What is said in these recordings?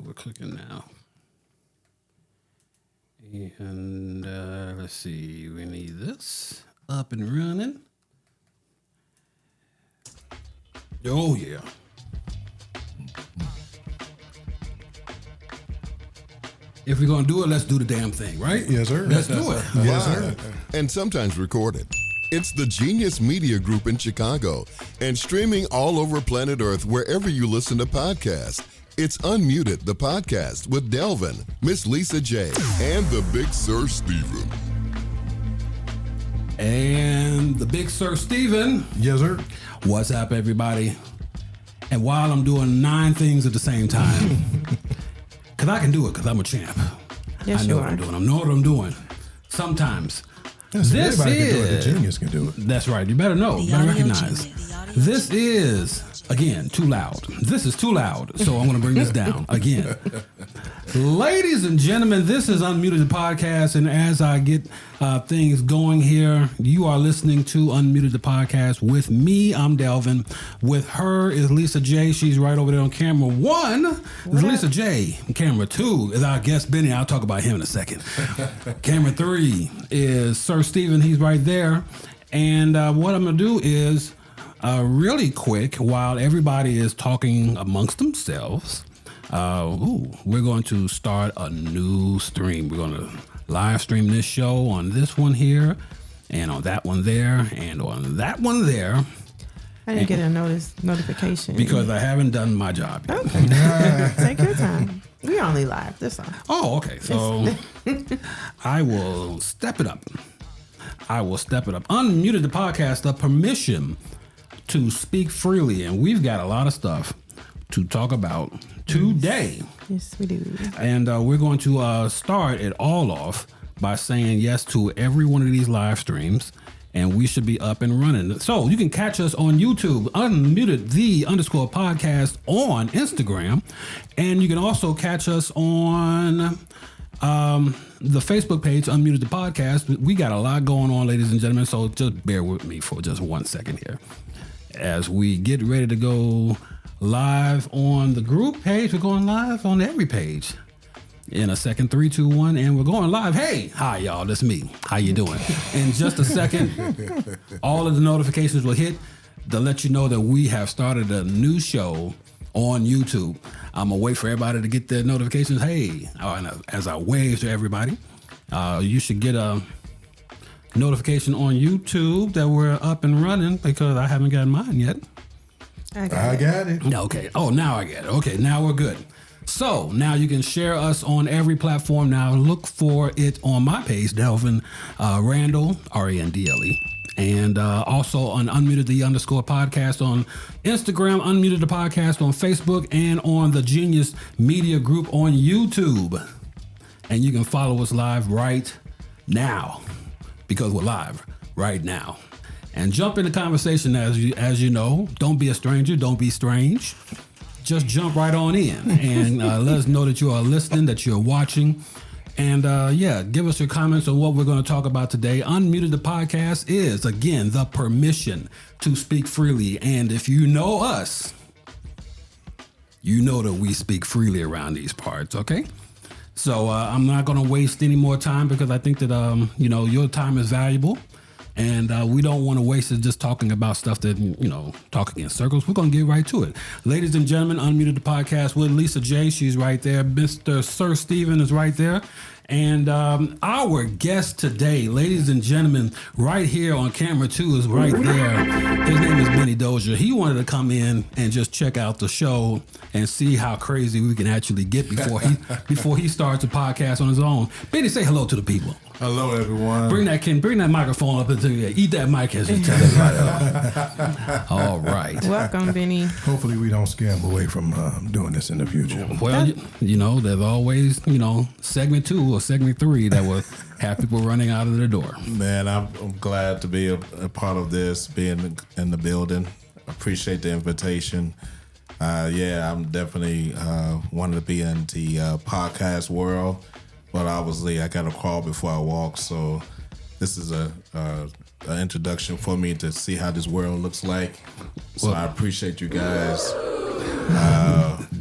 We're clicking now. And let's see. We need this up and running. Oh, yeah. If we're going to do it, let's do the damn thing, right? Yes, sir. Let's do it. Yes, sir. And sometimes recorded. It's the Genius Media Group in Chicago and streaming all over planet Earth wherever you listen to podcasts. It's Unmuted, the podcast with Delvin, Miss Lisa J, and the Big Sir Steven. And the Big Sir Steven. Yes, sir. What's up, everybody? And while I'm doing 9 things at the same time, because I can do it because I'm a champ. Yes, I know you what are. I'm doing. I know what I'm doing. Sometimes. Yes, This everybody can do it. The is- genius can do it. That's right. You better know. You better recognize. This is, again, too loud. This is too loud. So I'm going to bring this down again. Ladies and gentlemen, this is Unmuted the Podcast. And as I get things going here, you are listening to Unmuted the Podcast with me. I'm Delvin. With her is Lisa J. She's right over there on camera 1. Is Lisa J. Camera 2 is our guest, Benny. I'll talk about him in a second. Camera 3 is Sir Steven. He's right there. And what I'm going to do is really quick, while everybody is talking amongst themselves, we're going to start a new stream. We're going to live stream this show on this one here, and on that one there, and on that one there. I didn't get a notification. Because I haven't done my job yet. Okay. Take your time. We only live. That's all. Oh, okay. So I will step it up. Unmuted the podcast, the permission to speak freely. And we've got a lot of stuff to talk about today. Yes, we do. And we're going to start it all off by saying yes to every one of these live streams. And we should be up and running. So you can catch us on YouTube, Unmuted the _podcast on Instagram. And you can also catch us on the Facebook page, Unmuted the Podcast. We got a lot going on, ladies and gentlemen. So just bear with me for just 1 second here. As we get ready to go live on the group page, we're going live on every page. In a second, 3, 2, 1, and we're going live. Hey, hi y'all, that's me. How you doing? In just a second, all of the notifications will hit to let you know that we have started a new show on YouTube. I'm gonna wait for everybody to get their notifications. Hey, as I wave to everybody, you should get a notification on YouTube that we're up and running because I haven't gotten mine yet. I got it. Okay. Oh, now I get it. Okay, now we're good. So now you can share us on every platform. Now look for it on my page, Delvin Randall, R-A-N-D-L-E. And also on Unmuted the _podcast on Instagram, Unmuted the Podcast on Facebook, and on the Genius Media Group on YouTube. And you can follow us live right now because we're live right now. And jump in the conversation as you know. Don't be a stranger. Don't be strange. Just jump right on in and let us know that you are listening, that you're watching. And give us your comments on what we're going to talk about today. Unmuted the Podcast is, again, the permission to speak freely. And if you know us, you know that we speak freely around these parts, okay? So I'm not going to waste any more time because I think that, your time is valuable. And we don't want to waste it just talking about stuff that, talking in circles. We're going to get right to it. Ladies and gentlemen, Unmuted the Podcast with Lisa J. She's right there. Mr. Sir Steven is right there. And our guest today, ladies and gentlemen, right here on camera 2 is right there. His name is Benny Dozier. He wanted to come in and just check out the show and see how crazy we can actually get before he starts a podcast on his own. Benny, say hello to the people. Hello, everyone. Bring that microphone up into you. Eat that mic as you tell everybody. All right. Welcome, Benny. Hopefully we don't scam away from doing this in the future. Well, there's always, segment 2 or segment 3 that will have people running out of their door. Man, I'm glad to be a part of this, being in the building. Appreciate the invitation. I'm definitely wanting to be in the podcast world. But obviously, I got to crawl before I walk. So this is an introduction for me to see how this world looks like. So I appreciate you guys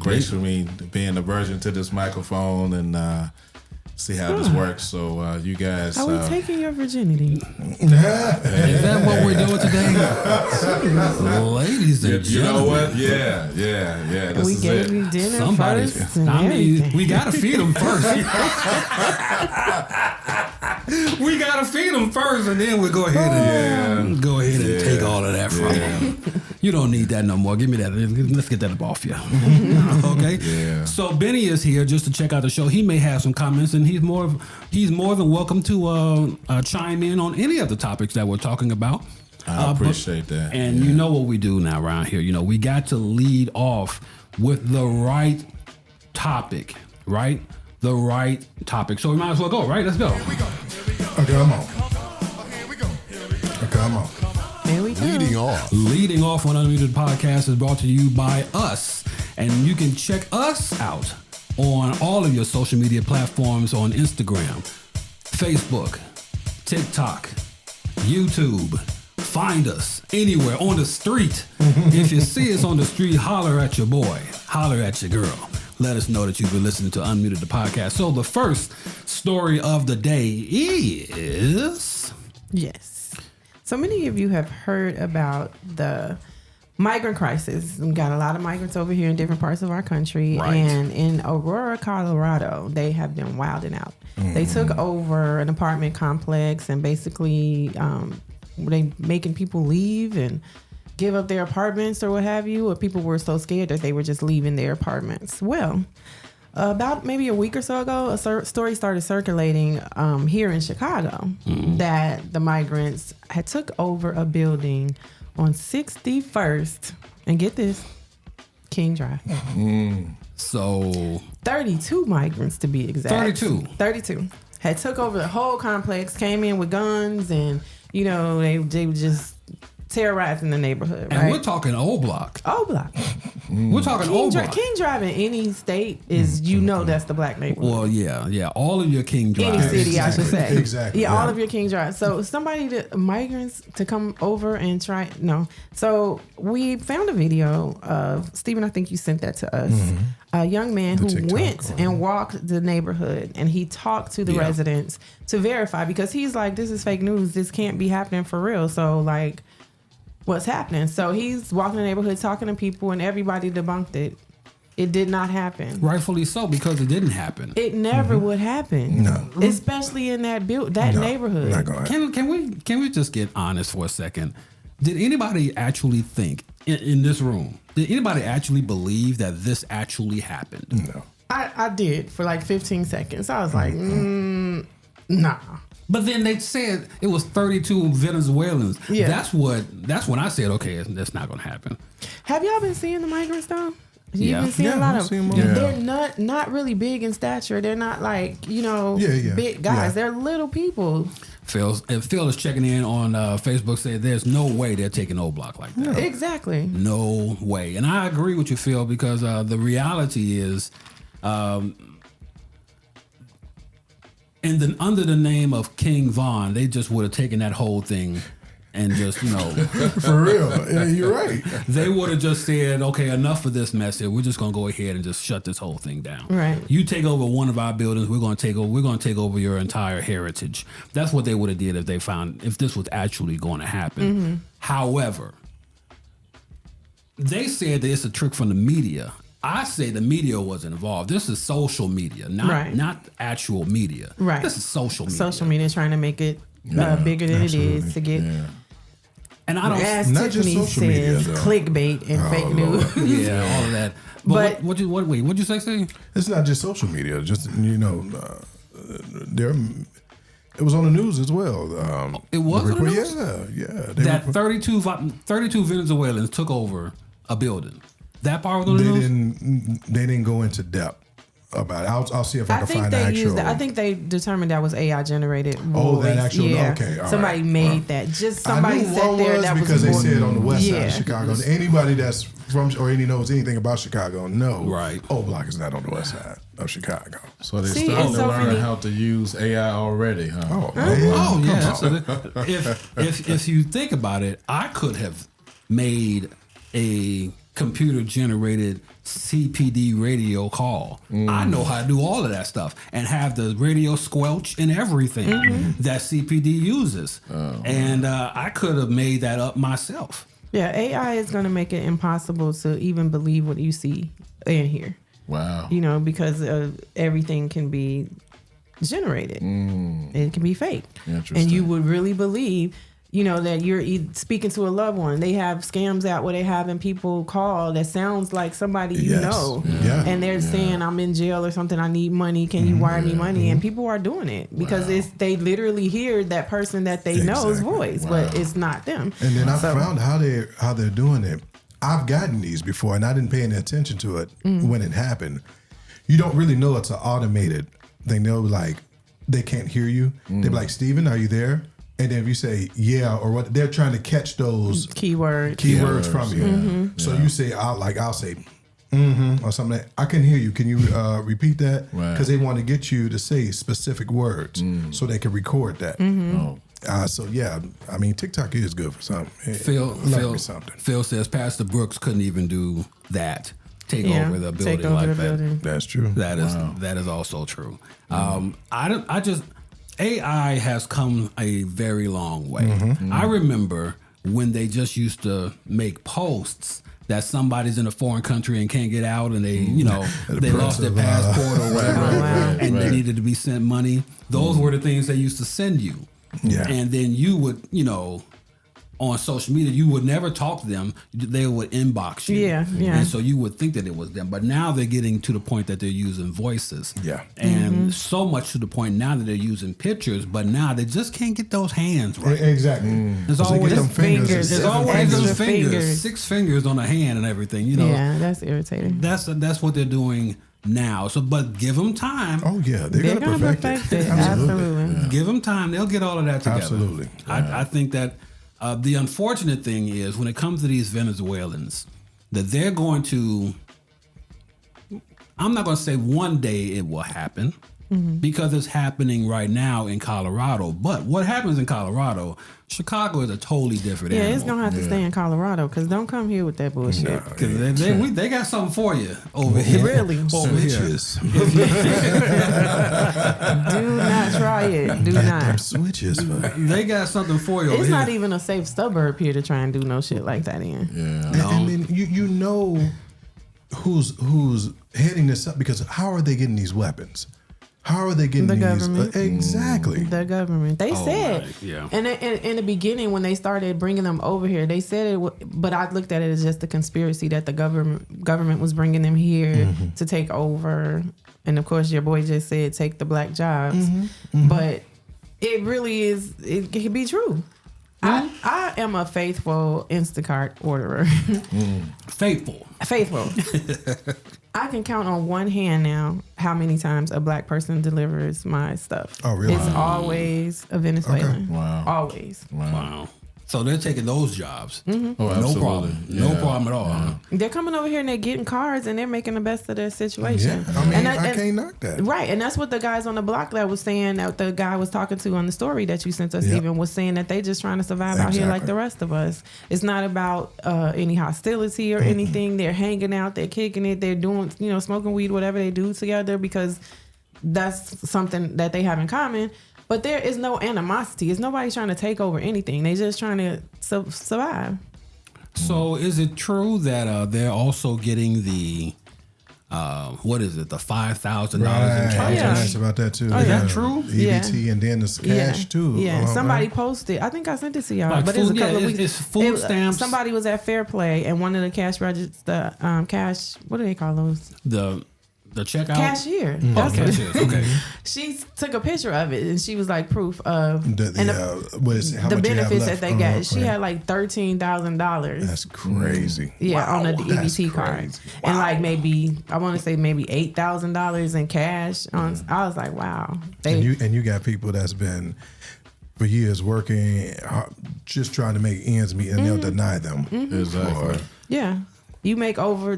graciously being a virgin to this microphone and see how this works. So you guys, Are we taking your virginity? Is that what we're doing today? Ladies and you know gentlemen. what? Yeah. This We is gave it. you dinner Somebody's. first and I mean, everything. we gotta feed them first. We gotta feed them first, and then we go ahead and take all of that from them. You don't need that no more. Give me that. Let's get that up off you. Okay. Yeah. So Benny is here just to check out the show. He may have some comments, and he's more than welcome to chime in on any of the topics that we're talking about. I appreciate that. And you know what we do now around here. You know, we got to lead off with the right topic, right? The right topic. So we might as well go, right? Let's go. Okay, I'm on. Okay, I'm on. There we go. Leading off. On Unmuted Podcast is brought to you by us. And you can check us out on all of your social media platforms on Instagram, Facebook, TikTok, YouTube. Find us anywhere on the street. If you see us on the street, holler at your boy, holler at your girl. Let us know that you've been listening to Unmuted the Podcast. So the first story of the day is... Yes. So many of you have heard about the migrant crisis. We've got a lot of migrants over here in different parts of our country. Right. And in Aurora, Colorado, they have been wilding out. They took over an apartment complex and basically they making people leave and give up their apartments or what have you, or people were so scared that they were just leaving their apartments. Well, about maybe a week or so ago, a story started circulating here in Chicago that the migrants had took over a building on 61st, and get this, King Drive. So 32 migrants to be exact. 32 had took over the whole complex, came in with guns, and they were just terrorizing the neighborhood. and right? we're talking old block. Old block. We're talking old block. King Drive in any state is, that's the black neighborhood. Well, yeah. All of your King Any Drives. city, I should say. Exactly. Yeah, all of your King Drive. So migrants to come over and try. No. So we found a video of, Stephen, I think you sent that to us. A young man who TikTok went and walked the neighborhood, and he talked to the residents to verify, because he's like, this is fake news. This can't be happening for real. So like, what's happening? So he's walking the neighborhood, talking to people, and everybody debunked it. It did not happen. Rightfully so, because it didn't happen. It never would happen. No. Especially in that neighborhood. Not gonna happen. Can we just get honest for a second? Did anybody actually think in this room? Did anybody actually believe that this actually happened? No. I did for like 15 seconds. I was like, nah. But then they said it was 32 Venezuelans. Yeah. That's when I said, okay, that's not going to happen. Have y'all been seeing the migrants though? Yeah. You've been seeing a lot I've of seen them. them. Yeah. They're not really big in stature. They're not like, Yeah. big guys. Yeah. They're little people. Phil is checking in on Facebook, said there's no way they're taking Old Block like that. Exactly. No way. And I agree with you, Phil, because the reality is, under the name of King Von, they just would have taken that whole thing and just, For real. Yeah, you're right. they would have just said, okay, enough of this mess here. We're just going to go ahead and just shut this whole thing down. Right. You take over one of our buildings, we're going to take over your entire heritage. That's what they would have did if this was actually going to happen. However, they said that it's a trick from the media. I say the media wasn't involved. This is social media, not actual media. Right. This is social media. Social media trying to make it bigger than it is to get. Yeah. And I don't. As Not just Tiffany social media, says, though. clickbait and fake news. Yeah, all of that. But what'd you say, Steve? It's not just social media. Just there. It was on the news as well. It was on the news? Yeah. That 32 Venezuelans took over a building. That part was on the news? They didn't go into depth about it. I'll see if I can find the actual. I think they determined that was AI generated. Oh, that voice. actual. Yeah. Okay, all somebody right. made that. Just somebody I knew sat what there. was That was because they said on the west side Yeah. of Chicago. Anybody that's from or any knows anything about Chicago, Right. Old Block is not on the west side of Chicago. So they're See, starting it's to so learn funny. how to use AI already, huh? Oh, Oh man. yeah. So if you think about it, I could have made a computer generated CPD radio call. I know how to do all of that stuff and have the radio squelch and everything that CPD uses. And I could have made that up myself. Yeah, AI is going to make it impossible to even believe what you see and hear. Wow. You know, because everything can be generated. It can be fake. Interesting. And you would really believe, you know, that you're speaking to a loved one. They have scams out where they're having people call that sounds like somebody you know. Yeah. And they're saying, I'm in jail or something, I need money, can you wire me money? And people are doing it because they literally hear that person that they know's voice, but it's not them. And then I found how they're doing it. I've gotten these before, and I didn't pay any attention to it when it happened. You don't really know it's an automated thing. They'll be like, they can't hear you. They'll be like, Steven, are you there? And then if you say yeah or what, they're trying to catch those keywords from you. So you say I'll say or something like, I can hear you. Can you repeat that? Because they want to get you to say specific words so they can record that. So yeah, I mean TikTok is good for something. Phil says Pastor Brooks couldn't even do that. Take over the building like that. That's true. That is also true. AI has come a very long way. I remember when they just used to make posts that somebody's in a foreign country and can't get out, and they, you know, they lost their passport or whatever, and they needed to be sent money. Those were the things they used to send you. Yeah. And then you would, you know, on social media, you would never talk to them. They would inbox you. Yeah. And so you would think that it was them. But now they're getting to the point that they're using voices. Yeah. And so much to the point now that they're using pictures, but now they just can't get those hands right. Exactly. There's always them fingers. There's always those fingers. fingers. 6 fingers on a hand and everything, you know. Yeah, that's irritating. That's what they're doing now. So, but give them time. Oh yeah, they're gonna perfect it. Absolutely. Yeah. Give them time. They'll get all of that together. Absolutely. I think that the unfortunate thing is when it comes to these Venezuelans, that they're going to, I'm not going to say one day it will happen because it's happening right now in Colorado. But what happens in Colorado, Chicago is a totally different animal. It's going to have to stay in Colorado because don't come here with that bullshit. Because they got something for you over here. Really? Over here. Do not try it. Do not. Switches. They got something for you over It's here. not even a safe suburb here to try and do no shit like that in. Yeah. And then you know who's heading this up, because how are they getting these weapons? How are they getting The these? government. Exactly. The government. They said, right. Yeah. and in the beginning when they started bringing them over here, they said it. But I looked at it as just a conspiracy that the government was bringing them here to take over. And of course, your boy just said take the black jobs. But it really is. It can be true. I am a faithful Instacart orderer. Faithful. I can count on one hand now how many times a black person delivers my stuff. Oh, really? It's always a Venezuelan. Okay. Wow. Always. Wow. So they're taking those jobs. Oh, No absolutely. problem. Yeah. No problem at all. Yeah. They're coming over here and they're getting cars and they're making the best of their situation. Yeah. I mean, And I can't knock that. Right, and that's what the guys on the block that was saying, that the guy was talking to on the story that you sent us, Yep. even was saying that they just trying to survive out here like Exactly. the rest of us. It's not about any hostility or anything. They're hanging out, they're kicking it, they're doing, smoking weed, whatever they do together, because that's something that they have in common. But there is no animosity. It's nobody trying to take over anything. They're just trying to survive. So is it true that they're also getting the what is it? The $5,000 in Right. cash? yeah. That's about that too. Is that true? EBT and then the cash too. Yeah, somebody right? posted. I think I sent it to y'all, Like but it was a food- couple yeah, of weeks. it's food stamps. Somebody was at Fair Play, and one of the cash register, cash. What do they call those? The checkout? Cashier. Oh, That's what- cashiers. Okay. She took a picture of it, and she was like proof of The how benefits that they got. She had like $13,000. That's crazy. Yeah, on the That's EBT card, crazy. and like maybe I want to say maybe $8,000 in cash. I was like, wow. And you got people that's been for years working, just trying to make ends meet, and they'll deny them. Exactly. Yeah, you make over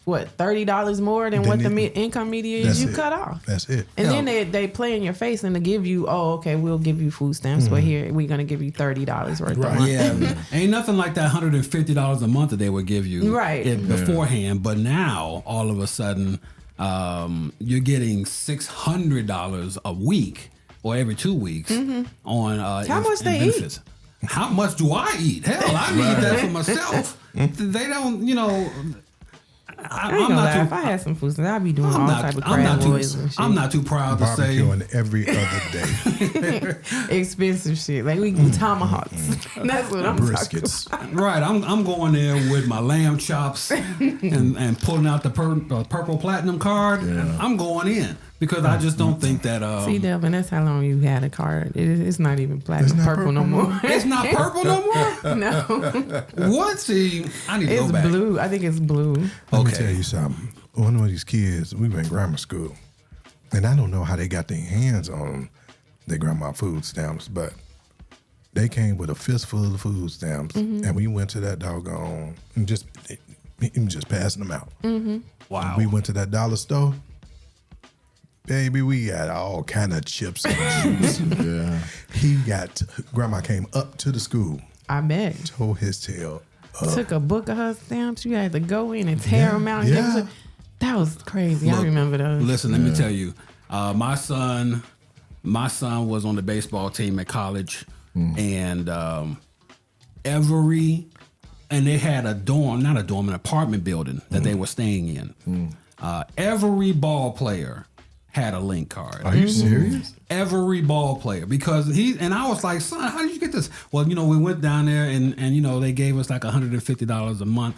what, $30 more than what the income media is you cut off. That's it. And then they play in your face and they give you, we'll give you food stamps, but here we're gonna give you $30 worth a month. Yeah, ain't nothing like that $150 a month that they would give you beforehand. But now all of a sudden, you're getting $600 a week or every 2 weeks on how much they benefits. Eat? How much do I eat? Hell, I need that for myself. They don't, I ain't gonna lie. If I had some food stamps, I'd be doing all type of crab boils and shit. I'm not too proud to say. Barbecuing every other day. Expensive shit. Like we tomahawks. That's what I'm Briskets. talking about. Right, I'm going there with my lamb chops and pulling out the purple platinum card. Yeah. I'm going in because I just don't think that. See, Delvin, that's how long you had a card. It's not even platinum purple no more. It's not purple no more. No. What? See, I need to go back. It's blue. I think it's blue. Let me tell you something. One of these kids, we were in grammar school, and I don't know how they got their hands on their grandma food stamps, but they came with a fistful of food stamps, and we went to that doggone and just passing them out. Wow. We went to that dollar store. Baby, we got all kind of chips and juice. Grandma came up to the school. I bet. Told his tail up. Took a book of her stamps. You had to go in and tear them out. And give them to, that was crazy. Look, I remember those. Listen, let me tell you. My son was on the baseball team at college, and they had an apartment building that they were staying in. Every ball player had a link card. Are you serious? Every ball player, because I was like, son, how did you get this? Well, we went down there and they gave us like $150 a month.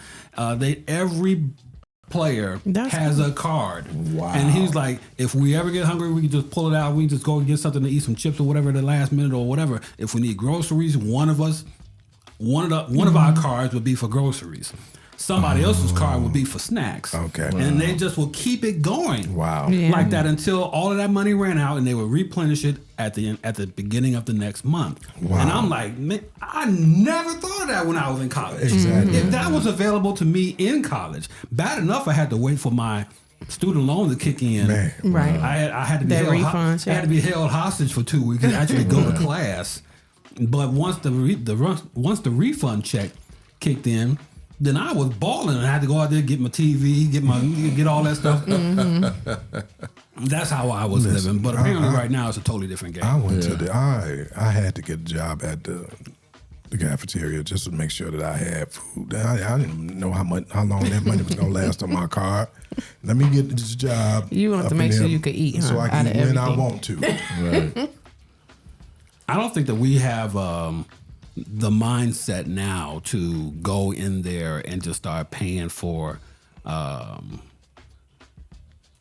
Every player has a card. Wow. And he's like, if we ever get hungry, we can just pull it out. We can just go get something to eat, some chips or whatever at the last minute or whatever. If we need groceries, one of our cards would be for groceries. Somebody else's card would be for snacks. Okay. And they just will keep it going. Wow. Yeah. Like that until all of that money ran out, and they would replenish it at the beginning of the next month. Wow. And I'm like, man, I never thought of that when I was in college. Exactly. If that was available to me in college, bad enough I had to wait for my student loan to kick in. Man. Right. I had to be That held refund check. I had to be held hostage for 2 weeks and actually go to class. But once the refund check kicked in, then I was balling and I had to go out there, get my TV, get all that stuff. That's how I was living. But apparently right now it's a totally different game. I went to I had to get a job at the cafeteria just to make sure that I had food. I didn't know how long that money was gonna last on my card. Let me get this job. You want to make sure you could eat, so I can eat when I want to. Right. I don't think that we have the mindset now to go in there and just start paying for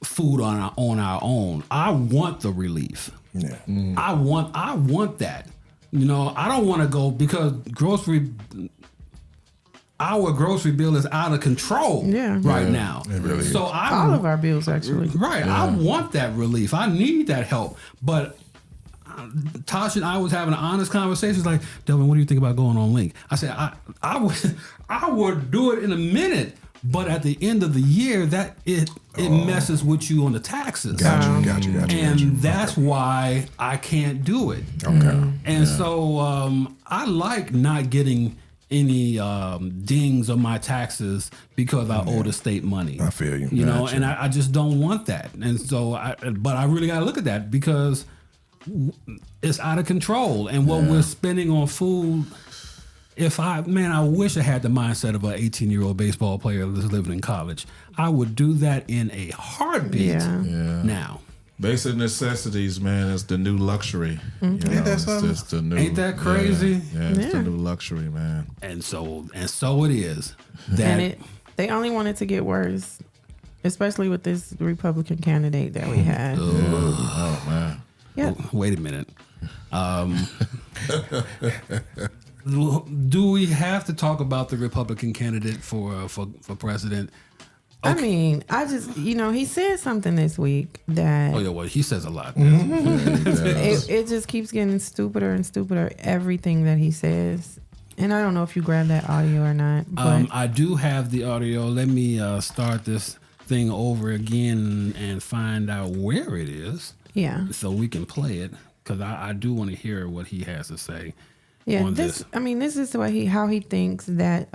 food on our own. I want the relief. Yeah. I want that. I don't want to go because our grocery bill is out of control right now. It really is. So all of our bills, actually. Right. Yeah. I want that relief. I need that help. But Tasha and I was having an honest conversation. Like, Delvin, what do you think about going on Link? I said, I would do it in a minute, but at the end of the year, it messes with you on the taxes. Got you. And that's why I can't do it. Okay. And so I like not getting any dings on my taxes because I owe the state money. I feel you. Gotcha. And I just don't want that. And so, but I really got to look at that because it's out of control. And what we're spending on food, I wish I had the mindset of an 18-year-old baseball player that's living in college. I would do that in a heartbeat now. Basic necessities, man, is the new luxury. Ain't that something? Just the new, Ain't that crazy? Yeah, it's the new luxury, man. And so it is. And they only want it to get worse, especially with this Republican candidate that we had. Oh, man. Yeah. Wait a minute. Do we have to talk about the Republican candidate for president? Okay. I mean, he said something this week that... Oh, yeah, well, he says a lot. It just keeps getting stupider and stupider, everything that he says. And I don't know if you grabbed that audio or not. But I do have the audio. Let me start this thing over again and find out where it is. Yeah. So we can play it, because I do want to hear what he has to say. Yeah, on this. I mean, this is how he thinks that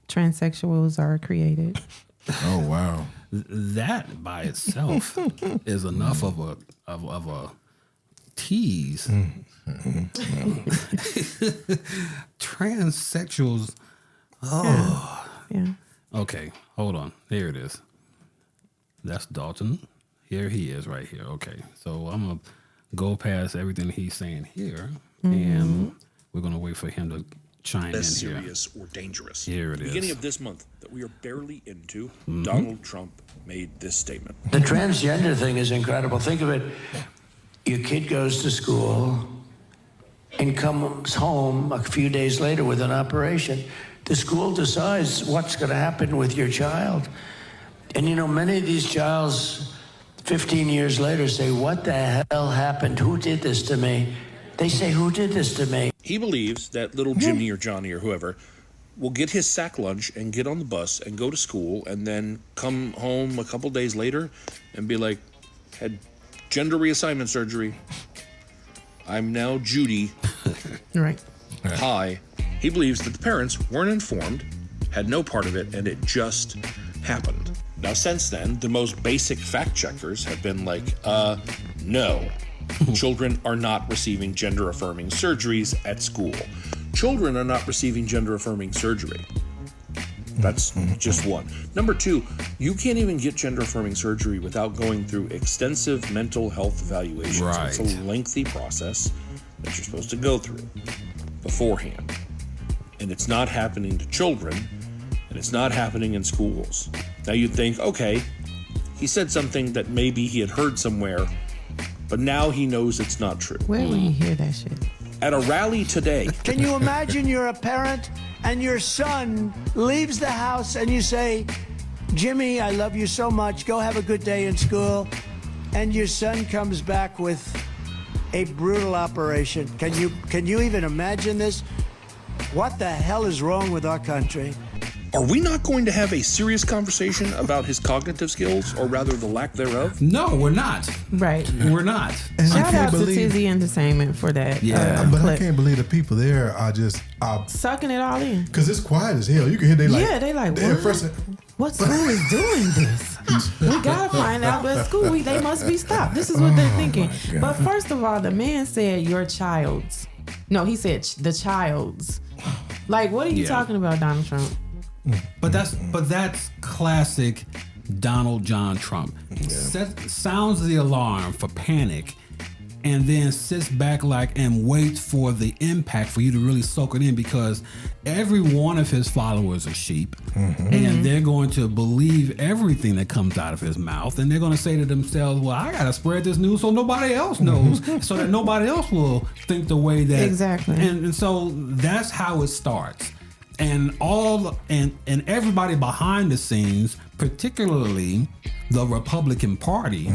transsexuals are created. Oh wow. That by itself is enough of a tease. Transsexuals. Oh. Yeah. Okay, hold on. Here it is. That's Dolton. Here he is right here. Okay, so I'm going to go past everything he's saying here, and we're going to wait for him to chime in here. Serious or dangerous. Here it is. Beginning of this month that we are barely into, Donald Trump made this statement. The transgender thing is incredible. Think of it. Your kid goes to school and comes home a few days later with an operation. The school decides what's going to happen with your child. And you know, many of these childs 15 years later say, what the hell happened? Who did this to me? They say, who did this to me? He believes that little Jimmy or Johnny or whoever will get his sack lunch and get on the bus and go to school and then come home a couple days later and be like, had gender reassignment surgery. I'm now Judy. Right. Hi. He believes that the parents weren't informed, had no part of it, and it just happened. Now, since then, the most basic fact checkers have been like, no. Children are not receiving gender-affirming surgeries at school. Children are not receiving gender-affirming surgery. That's just one. Number two, you can't even get gender-affirming surgery without going through extensive mental health evaluations. Right. It's a lengthy process that you're supposed to go through beforehand. And it's not happening to children, and it's not happening in schools. Now you'd think, okay, he said something that maybe he had heard somewhere, but now he knows it's not true. Where will you hear that shit? At a rally today, Can you imagine you're a parent and your son leaves the house and you say, Jimmy, I love you so much. Go have a good day in school. And your son comes back with a brutal operation. Can you even imagine this? What the hell is wrong with our country? are we not going to have a serious conversation about his cognitive skills, or rather the lack thereof? No, we're not. Right. We're not. And I Shout can't out to believe, Tizzy Entertainment for that. Yeah. but I clip. can't believe the people there are just Sucking it all in. because it's quiet as hell. You can hear they like Yeah, they like, they're what? first- What school is doing this? We gotta find out what school they must be stopped. This is what they're thinking. But first of all, the man said your child's. No, he said the child's. Like, what are you talking about, Donald Trump? But that's classic Donald John Trump. Sounds the alarm for panic, and then sits back and waits for the impact for you to really soak it in, because every one of his followers are sheep, and they're going to believe everything that comes out of his mouth, and they're going to say to themselves, well, I gotta spread this news so nobody else knows, so that nobody else will think the way that Exactly. and so that's how it starts. And everybody behind the scenes, particularly the Republican Party,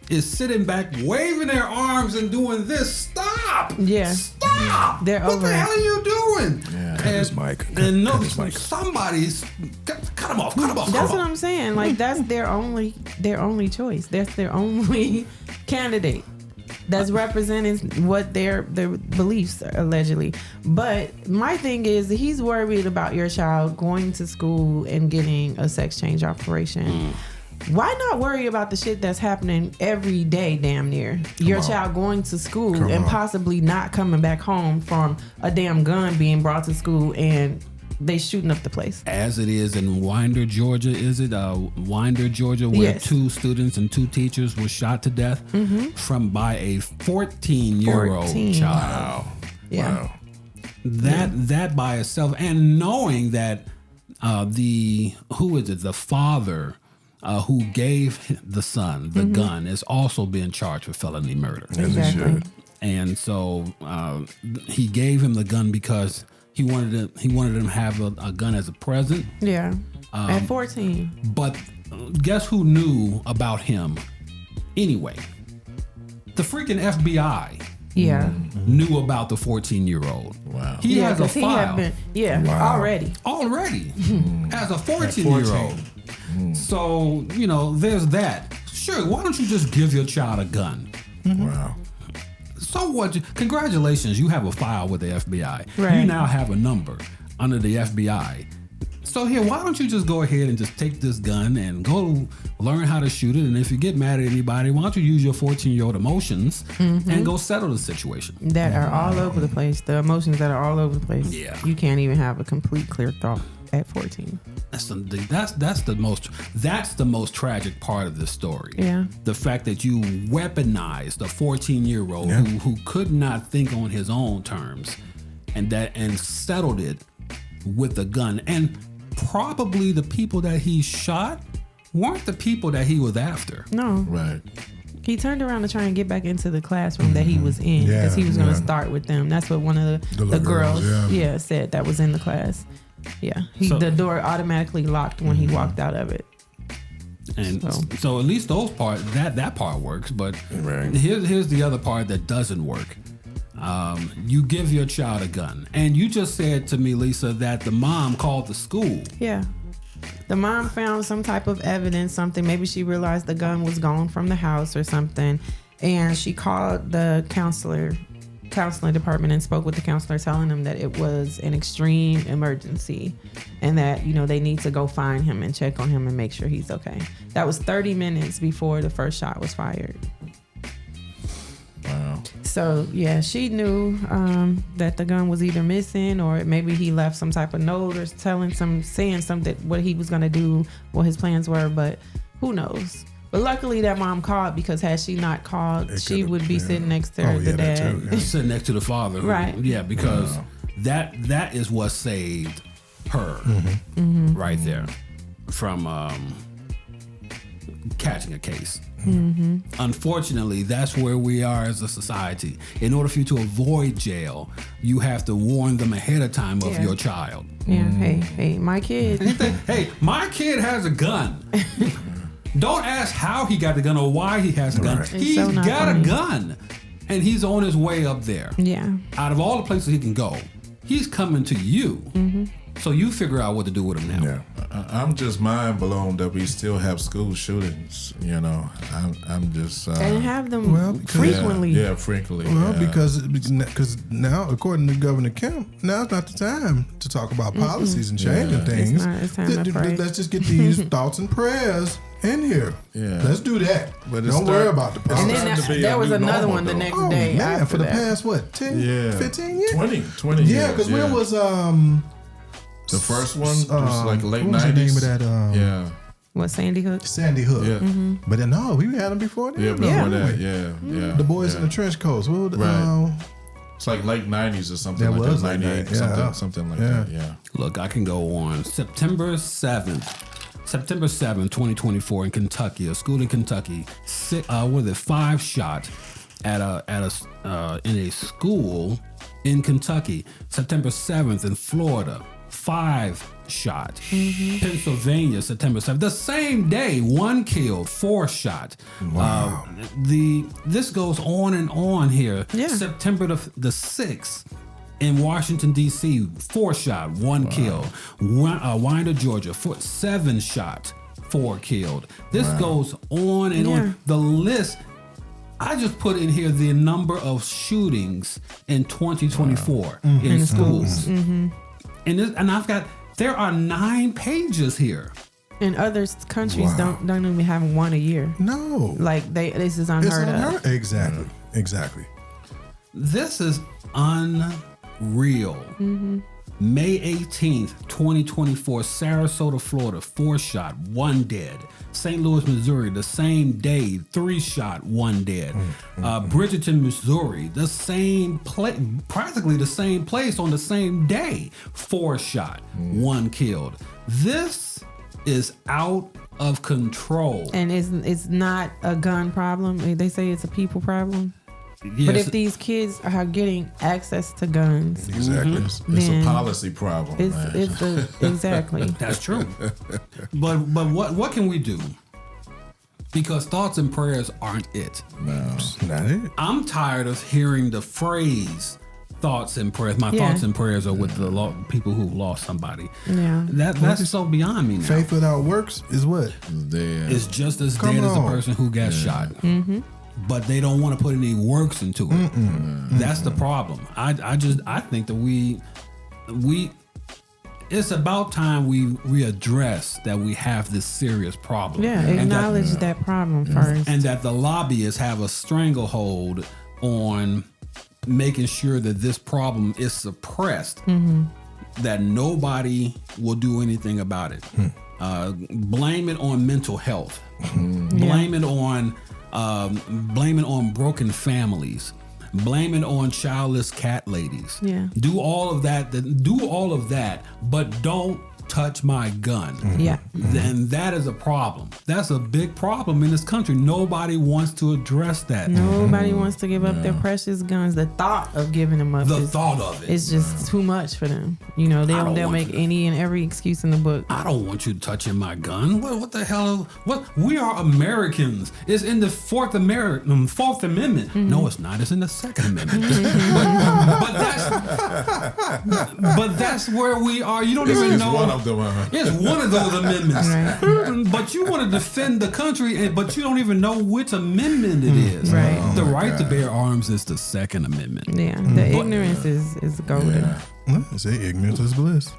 is sitting back, waving their arms and doing this. Stop! Yeah. Stop! They're what over the it. hell are you doing? Cut his mic. And no, Cut his mic. somebody's cut him off. Cut him off. That's cut what him I'm off. saying. Like, that's their only choice. That's their only candidate that's representing what their beliefs are, allegedly. But my thing is, he's worried about your child going to school and getting a sex change operation. Why not worry about the shit that's happening every day, damn near? Your child going to school and possibly not coming back home from a damn gun being brought to school and they shooting up the place. As it is in Winder, Georgia, is it? Winder, Georgia, where Yes. 2 students and 2 teachers were shot to death by a 14-year-old 14. child. Yeah. That by itself, and knowing that the father who gave the son the gun is also being charged with felony murder. Exactly. And so he gave him the gun because he wanted him to have a gun as a present. Yeah. At 14. But guess who knew about him anyway? The freaking FBI. Yeah. knew about the 14-year-old. Wow. He has a 'cause he file had been, already. as a 14-year-old. So, there's that. Sure, why don't you just give your child a gun? Wow. So what? Congratulations, you have a file with the FBI. Right. You now have a number under the FBI. So here, why don't you just go ahead and just take this gun and go learn how to shoot it? And if you get mad at anybody, why don't you use your 14-year-old emotions and go settle the situation? That are all over the place. The emotions that are all over the place. Yeah. You can't even have a complete clear thought at 14. That's the most tragic part of this story. Yeah. The fact that you weaponized a 14-year-old who could not think on his own terms and settled it with a gun. And probably the people that he shot weren't the people that he was after. No. Right. He turned around to try and get back into the classroom that he was in because he was going to start with them. That's what one of the girls said that was in the class. Yeah. The door automatically locked when he walked out of it. And so at least those parts, that part works. But here's the other part that doesn't work. You give your child a gun. And you just said to me, Lisa, that the mom called the school. Yeah. The mom found some type of evidence, something. Maybe she realized the gun was gone from the house or something. And she called the counseling department and spoke with the counselor, telling them that it was an extreme emergency and that, they need to go find him and check on him and make sure he's okay. That was 30 minutes before the first shot was fired. Wow. So, yeah, she knew that the gun was either missing or maybe he left some type of note or saying something, what he was going to do, what his plans were, but who knows? But luckily that mom called, because had she not called, she would be sitting next to the dad. Sitting next to the father. Right. Yeah, because that is what saved her right there from catching a case. Unfortunately, that's where we are as a society. In order for you to avoid jail, you have to warn them ahead of time of your child. Yeah, hey, my kid. Hey, my kid has a gun. Don't ask how he got the gun or why he has a gun. Right. He's so got funny. a gun, and he's on his way up there. Yeah. Out of all the places he can go, he's coming to you. So you figure out what to do with him now. Yeah. I'm just mind blown that we still have school shootings. I'm just And have them frequently. Yeah, frequently. Well, because now, according to Governor Kemp, now's not the time to talk about policies and changing things. It's time to pray. Let's just get these thoughts and prayers in here. Yeah. Let's do that. But Don't worry about the And policy. then there was another one the next day. Man, after for the that. past, 15 years? 20 years. Yeah, because when was the first one? It was like late 90s. What was the name of that? Yeah. What, Sandy Hook? Sandy Hook. Yeah. But then, no, we had them before that. Yeah, before that. Yeah. The boys in the trench coats. What was It's like late 90s or something That like was that. like 98 that, or something like that. Yeah. Look, I can go on. September 7th, 2024 in Kentucky, a school in Kentucky, 5 shot in a school in Kentucky. September 7th in Florida, 5 shot. Pennsylvania, September 7th. The same day, 1 killed, 4 shot. Wow. This goes on and on here. Yeah. September the 6th. In Washington, D.C., 4 shot, 1 killed. Winder, Georgia, 7 shot, 4 killed. This goes on and on. The list, I just put in here the number of shootings in 2024 in schools. And I've got, there are 9 pages here. And other countries don't even have one a year. No. Like this is unheard of. Exactly. This is unreal. May 18th, 2024, Sarasota, Florida, 4 shot, 1 dead. St. Louis, Missouri, the same day, 3 shot, 1 dead. Bridgeton, Missouri, the same place, practically the same place on the same day, 4 shot, 1 killed. This is out of control. And it's not a gun problem. They say it's a people problem. Yes. But if these kids are getting access to guns, Exactly. It's a Then policy problem. exactly. That's true. But what can we do? Because thoughts and prayers aren't it. It's not it. I'm tired of hearing the phrase thoughts and prayers. My Yeah. thoughts and prayers are with the people who lost somebody. Yeah. That's so beyond me now. Faith without works is what? It's just as Come dead as the on. person who got shot. But they don't want to put any works into it. That's the problem. I think that we it's about time we readdress that we have this serious problem. Yeah, And that- acknowledge that problem first. and that the lobbyists have a stranglehold on making sure that this problem is suppressed, that nobody will do anything about it. Blame it on mental health. Blame it on broken families. Blame it on childless cat ladies. Yeah. Do all of that. But don't touch my gun. Yeah. And that is a problem. That's a big problem in this country. Nobody wants to address that. Nobody wants to give up their precious guns. The thought of giving them up The is, thought of it. it's just too much for them. You know, don't they'll want make you- any and every excuse in the book. I don't want you touching my gun. What the hell? What? We are Americans. It's in the Fourth Amendment. No, it's not. It's in the Second Amendment. but that's where we are. You don't even know. one of them. It's one of those amendments. Right. But you want to defend the country, but you don't even know which amendment it is. Right. The right to bear arms is the Second Amendment. Yeah. The ignorance is golden. Well, they say ignorance is bliss.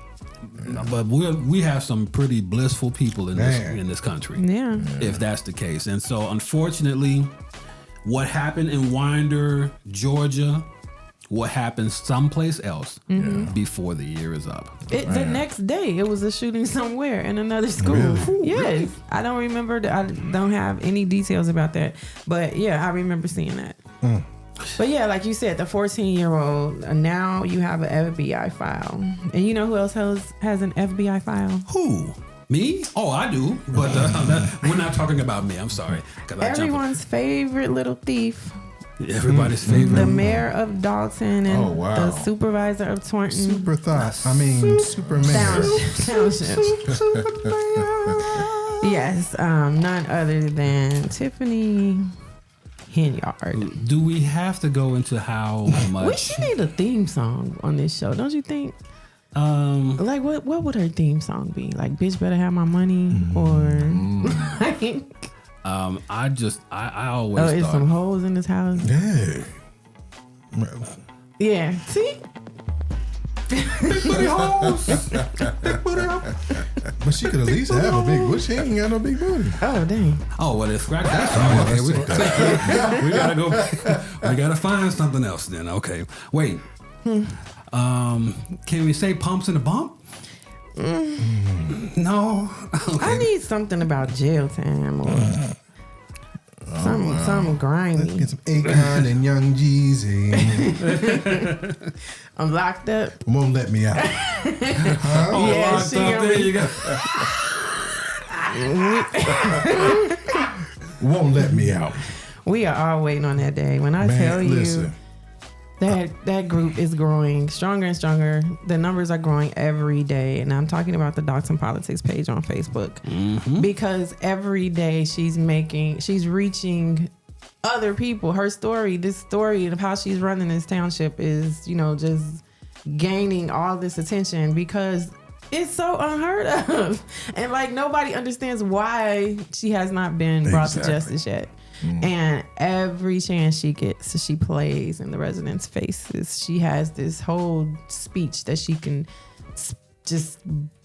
But we have some pretty blissful people in this country. Yeah. If that's the case. And so unfortunately, what happened in Winder, Georgia, what happened someplace else before the year is up. The next day, it was a shooting somewhere in another school. Really? Yes. I don't remember. I don't have any details about that. But yeah, I remember seeing that. But yeah, like you said, the 14-year-old, now you have an FBI file. And you know who else has an FBI file? Who? Me? Oh, I do. But we're not talking about me. I'm sorry. 'Cause I jumped- Everyone's favorite little thief. Everybody's favorite. The mayor of Dalton and Oh, wow. the supervisor of Taunton Super thought. I mean, Superman. Township. Yes, none other than Tiffany Henyard. Do we have to go into how We much? should need a theme song on this show, don't you think? Like what would her theme song be? Like, bitch better have my money, or like, I always it's thought. some hoes in this house. Yeah. Yeah, see, But she could at least have a big booty. She ain't got no big booty. oh dang, Oh, well, it's scratch that song. Okay, we gotta go. We gotta find something else then. Okay, wait. Can we say pumps in the bump? No. Okay. I need something about jail time or something grimy. Get some Akon and Young Jeezy. I'm locked up. Won't let me out. Oh, Yeah, locked she up, gonna there be- you go. Won't let me out. We are all waiting on that day. When I tell you listen. that group is growing stronger and stronger, the numbers are growing every day. And I'm talking about the Dolton Politics page on Facebook, because every day she's reaching other people. Her story, this story of how she's running this township is, just gaining all this attention because it's so unheard of. And like nobody understands why she has not been brought to justice yet. And every chance she gets, she plays in the residents' faces. She has this whole speech that she can just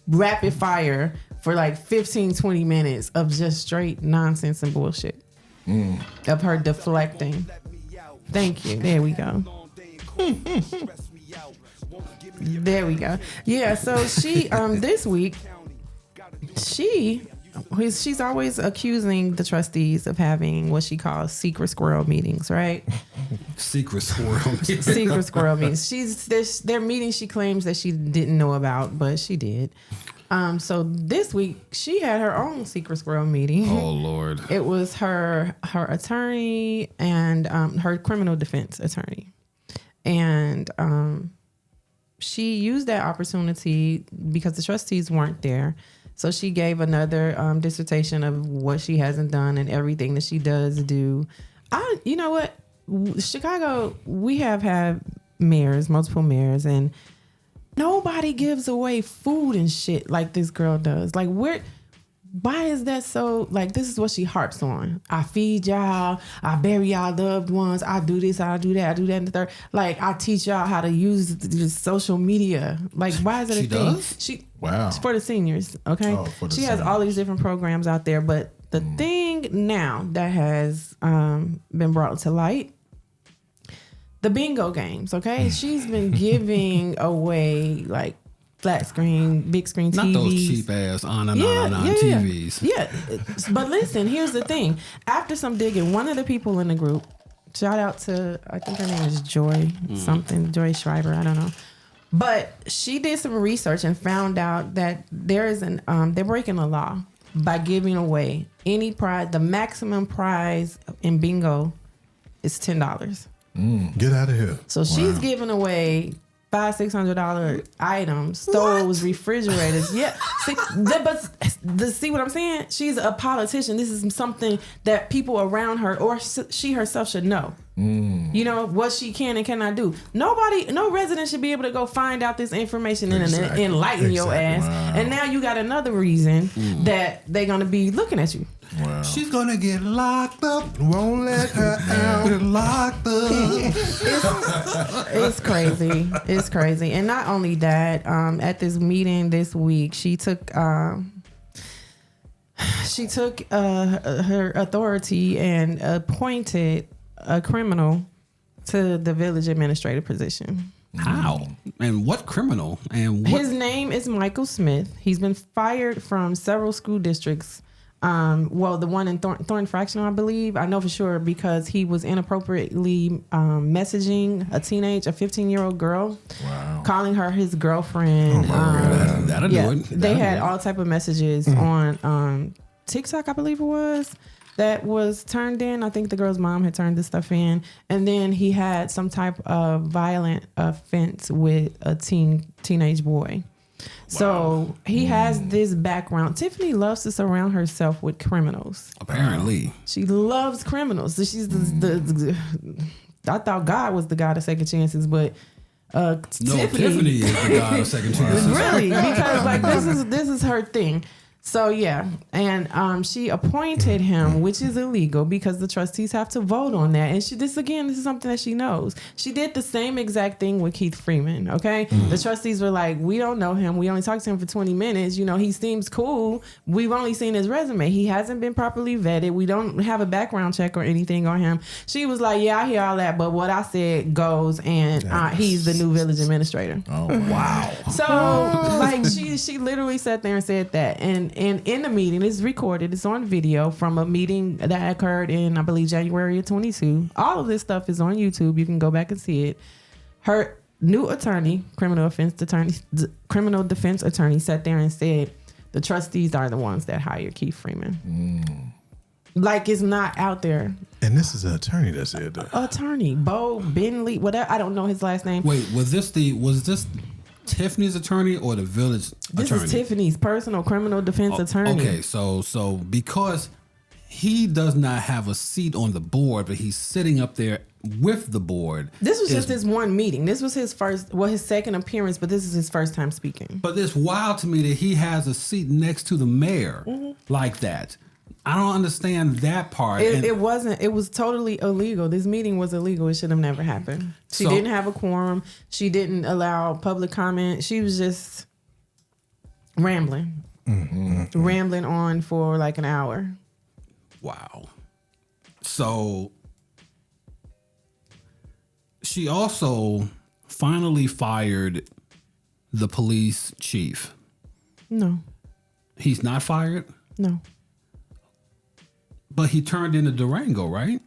rapid fire for like 15, 20 minutes of just straight nonsense and bullshit. Of her deflecting. Thank you. There we go. There we go. Yeah, so she this week she's always accusing the trustees of having what she calls secret squirrel meetings, right? Secret squirrel. Secret squirrel meetings. Their meetings she claims that she didn't know about, but she did. So this week she had her own secret squirrel meeting. Oh Lord. It was her attorney and her criminal defense attorney. And she used that opportunity because the trustees weren't there. So she gave another dissertation of what she hasn't done and everything that she does do. You know what? Chicago, we have had mayors, multiple mayors, and nobody gives away food and shit like this girl does. Like, why is that so? Like, this is what she harps on. I feed y'all. I bury y'all loved ones. I do this. I do that. I do that and the third. Like, I teach y'all how to use the social media. Like, why is it a thing? Does? Wow. It's for the seniors. Okay. She has all these different programs out there, but the thing now that has been brought to light, the bingo games. Okay, she's been giving away like flat screen, big screen TVs. Not those cheap ass on TVs. Yeah, but listen, here's the thing. After some digging, one of the people in the group, shout out to, I think her name is Joy something, Joy Schreiber, I don't know. But she did some research and found out that there is they're breaking the law by giving away any prize. The maximum prize in bingo is $10. Get out of here. So she's giving away $500-$600 items, stoves, refrigerators. Yeah, see what I'm saying? She's a politician. This is something that people around her or she herself should know. You know what she can and cannot do. No resident should be able to go find out this information and enlighten your ass. Wow. And now you got another reason that they're gonna be looking at you. Wow. She's gonna get locked up. Won't let her out. Locked up. It's crazy. It's crazy. And not only that, at this meeting this week, she took her authority and appointed a criminal to the village administrative position. How? And what criminal? And what? His name is Michael Smith. He's been fired from several school districts. Well, the one in Thornton Fractional, I believe. I know for sure because he was inappropriately messaging a 15-year-old girl, calling her his girlfriend. That'll do it. They had all type of messages on TikTok, I believe it was, that was turned in. I think the girl's mom had turned this stuff in. And then he had some type of violent offense with a teenage boy. So he has this background. Tiffany loves to surround herself with criminals. Apparently. She loves criminals. So she's I thought God was the God of second chances, but Tiffany is the God of second chances. Really? Because like this is her thing. So yeah, and she appointed him, which is illegal because the trustees have to vote on that. And this is something that she knows. She did the same exact thing with Keith Freeman. Okay, the trustees were like, we don't know him. We only talked to him for 20 minutes. You know, he seems cool. We've only seen his resume. He hasn't been properly vetted. We don't have a background check or anything on him. She was like, yeah, I hear all that, but what I said goes, and he's the new village administrator. Oh wow! So like she literally sat there and said that, and in the meeting, it's recorded, it's on video from a meeting that occurred in, I believe, January of 22. All of this stuff is on YouTube. You can go back and see it. Her new attorney, criminal defense attorney, sat there and said the trustees are the ones that hired Keith Freeman. Like, it's not out there. And this is an attorney that said that. Attorney Bo Bentley, whatever. I don't know his last name. Wait, was this Tiffany's attorney or the village attorney? This is Tiffany's personal criminal defense attorney. Okay, so because he does not have a seat on the board, but he's sitting up there with the board. This was just his one meeting. This was his second appearance, but this is his first time speaking. But it's wild to me that he has a seat next to the mayor like that. I don't understand that part. It wasn't. It was totally illegal. This meeting was illegal. It should have never happened. She didn't have a quorum. She didn't allow public comment. She was just rambling, rambling on for like an hour. Wow. So she also finally fired the police chief. No. He's not fired? No. But he turned into Durango, right?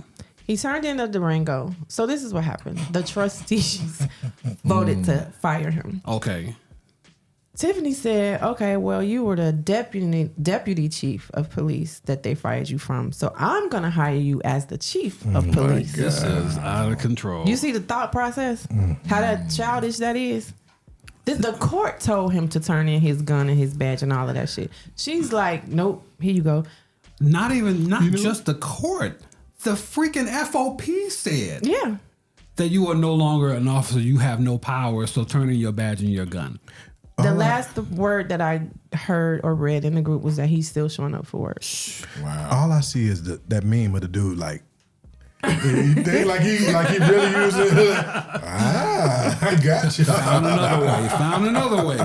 He turned into Durango. So this is what happened. The trustees voted to fire him. Okay. Tiffany said, okay, well, you were the deputy chief of police that they fired you from. So I'm going to hire you as the chief of police. This is out of control. You see the thought process? How that childish that is? The court told him to turn in his gun and his badge and all of that shit. She's like, nope, here you go. Not just the court. The freaking FOP said Yeah. that you are no longer an officer. You have no power, so turn in your badge and your gun. The last word that I heard or read in the group was that he's still showing up for work. Wow. All I see is that meme of the dude like. They like he really used it. I got you. Found another way.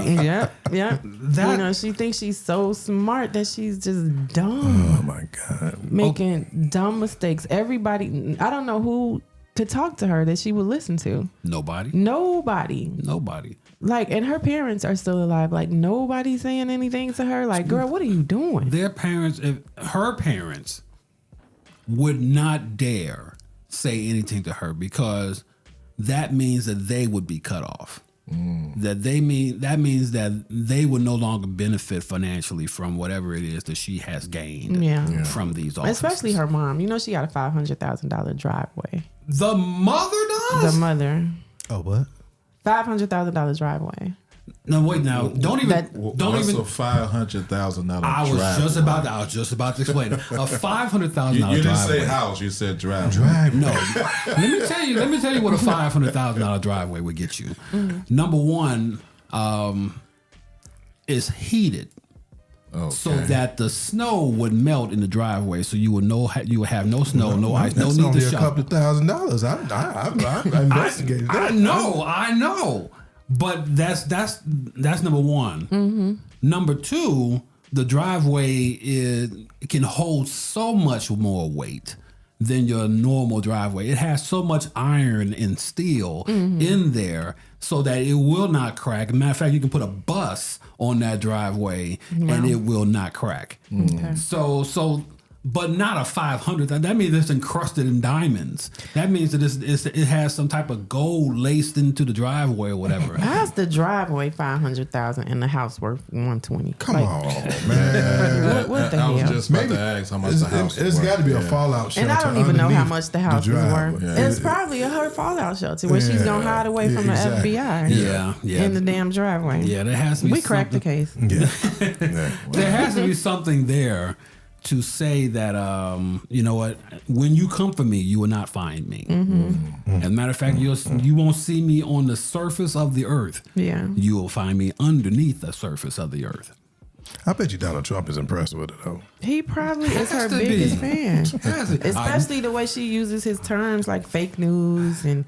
Yep. She thinks she's so smart that she's just dumb. Oh my God. Making dumb mistakes. Everybody, I don't know who to talk to her that she would listen to. Nobody. Like, and her parents are still alive. Like, nobody's saying anything to her. Like, girl, what are you doing? Her parents would not dare say anything to her because that means that they would be cut off. That means that they would no longer benefit financially from whatever it is that she has gained from these offices. Especially her mom. You know, she got a $500,000 driveway. The mother does? The mother. Oh, what? $500,000 driveway. No, wait. Now, don't even. What's a $500,000 I was just about to explain it. A $500,000 driveway. You didn't say house. You said driveway. No, let me tell you what a $500,000 driveway would get you. Number one, is heated. Okay. So that the snow would melt in the driveway, so you would have no snow, no ice, no need to shovel. That's only a couple of $1,000s. I investigated that. I know. But that's number one. Mm-hmm. Number two, the driveway can hold so much more weight than your normal driveway. It has so much iron and steel in there so that it will not crack. Matter of fact, you can put a bus on that driveway and it will not crack. Okay. So but not a 500. That means it's encrusted in diamonds. That means that it has some type of gold laced into the driveway or whatever. How's the driveway $500,000 and the house worth $120? Come on, man. What the I hell? was just about to ask how much the house It's got to be a fallout shelter. And I don't even know how much the house is driveway. worth. Yeah. It's probably her fallout shelter where she's gonna hide away from the FBI. Yeah. In the damn driveway. Yeah, there has to be. We cracked the case. Yeah. There has to be something there to say that, you know what, when you come for me, you will not find me. As a matter of fact, you won't see me on the surface of the earth. Yeah. You will find me underneath the surface of the earth. I bet you Donald Trump is impressed with it, though. He probably is her biggest fan. Especially the way she uses his terms like fake news and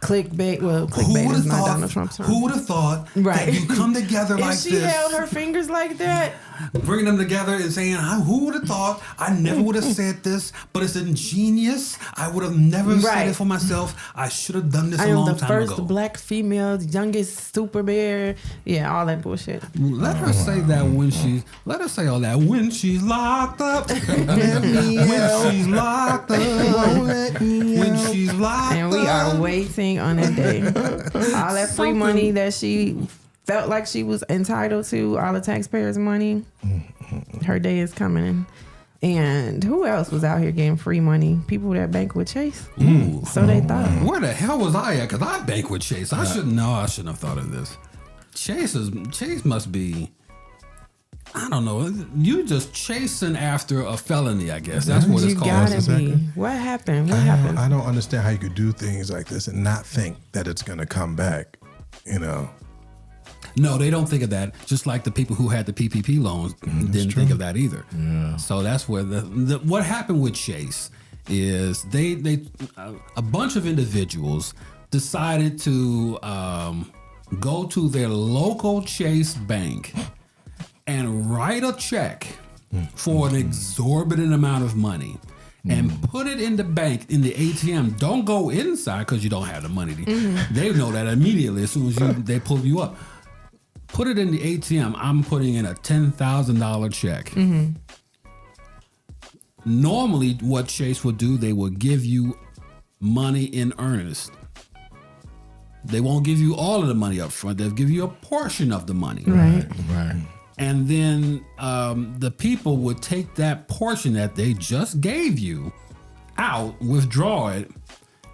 clickbait. Well, clickbait is not Donald Trump's term. Who would have thought that you come together like this? If she held her fingers like that. Bringing them together and saying, who would have thought? I never would have said this, but it's ingenious. I would have never said it for myself. I should have done this a long time ago. I am the first black female, youngest super bear. Yeah, all that bullshit. Let her say that let her say all that when she's locked up. When she's locked up. When she's locked up. And we are waiting on that day. All that free money that she felt like she was entitled to, all the taxpayers' money. Her day is coming. And who else was out here getting free money? People that bank with Chase. Ooh. So they thought. Where the hell was I at? Because I bank with Chase. I shouldn't have thought of this. Chase must be, I don't know. You just chasing after a felony, I guess. That's what it's called. You gotta be. What happened? I don't understand how you could do things like this and not think that it's going to come back, you know. No, they don't think of that. Just like the people who had the PPP loans didn't think of that either. Yeah. So that's where what happened with Chase is they a bunch of individuals decided to go to their local Chase bank and write a check for an exorbitant amount of money. And put it in the bank, in the ATM. Don't go inside because you don't have the money. They know that immediately as soon as they pull you up. Put it in the ATM. I'm putting in a $10,000 check. Normally, what Chase would do, they would give you money in earnest. They won't give you all of the money up front. They'll give you a portion of the money. Right. And then the people would take that portion that they just gave you out, withdraw it,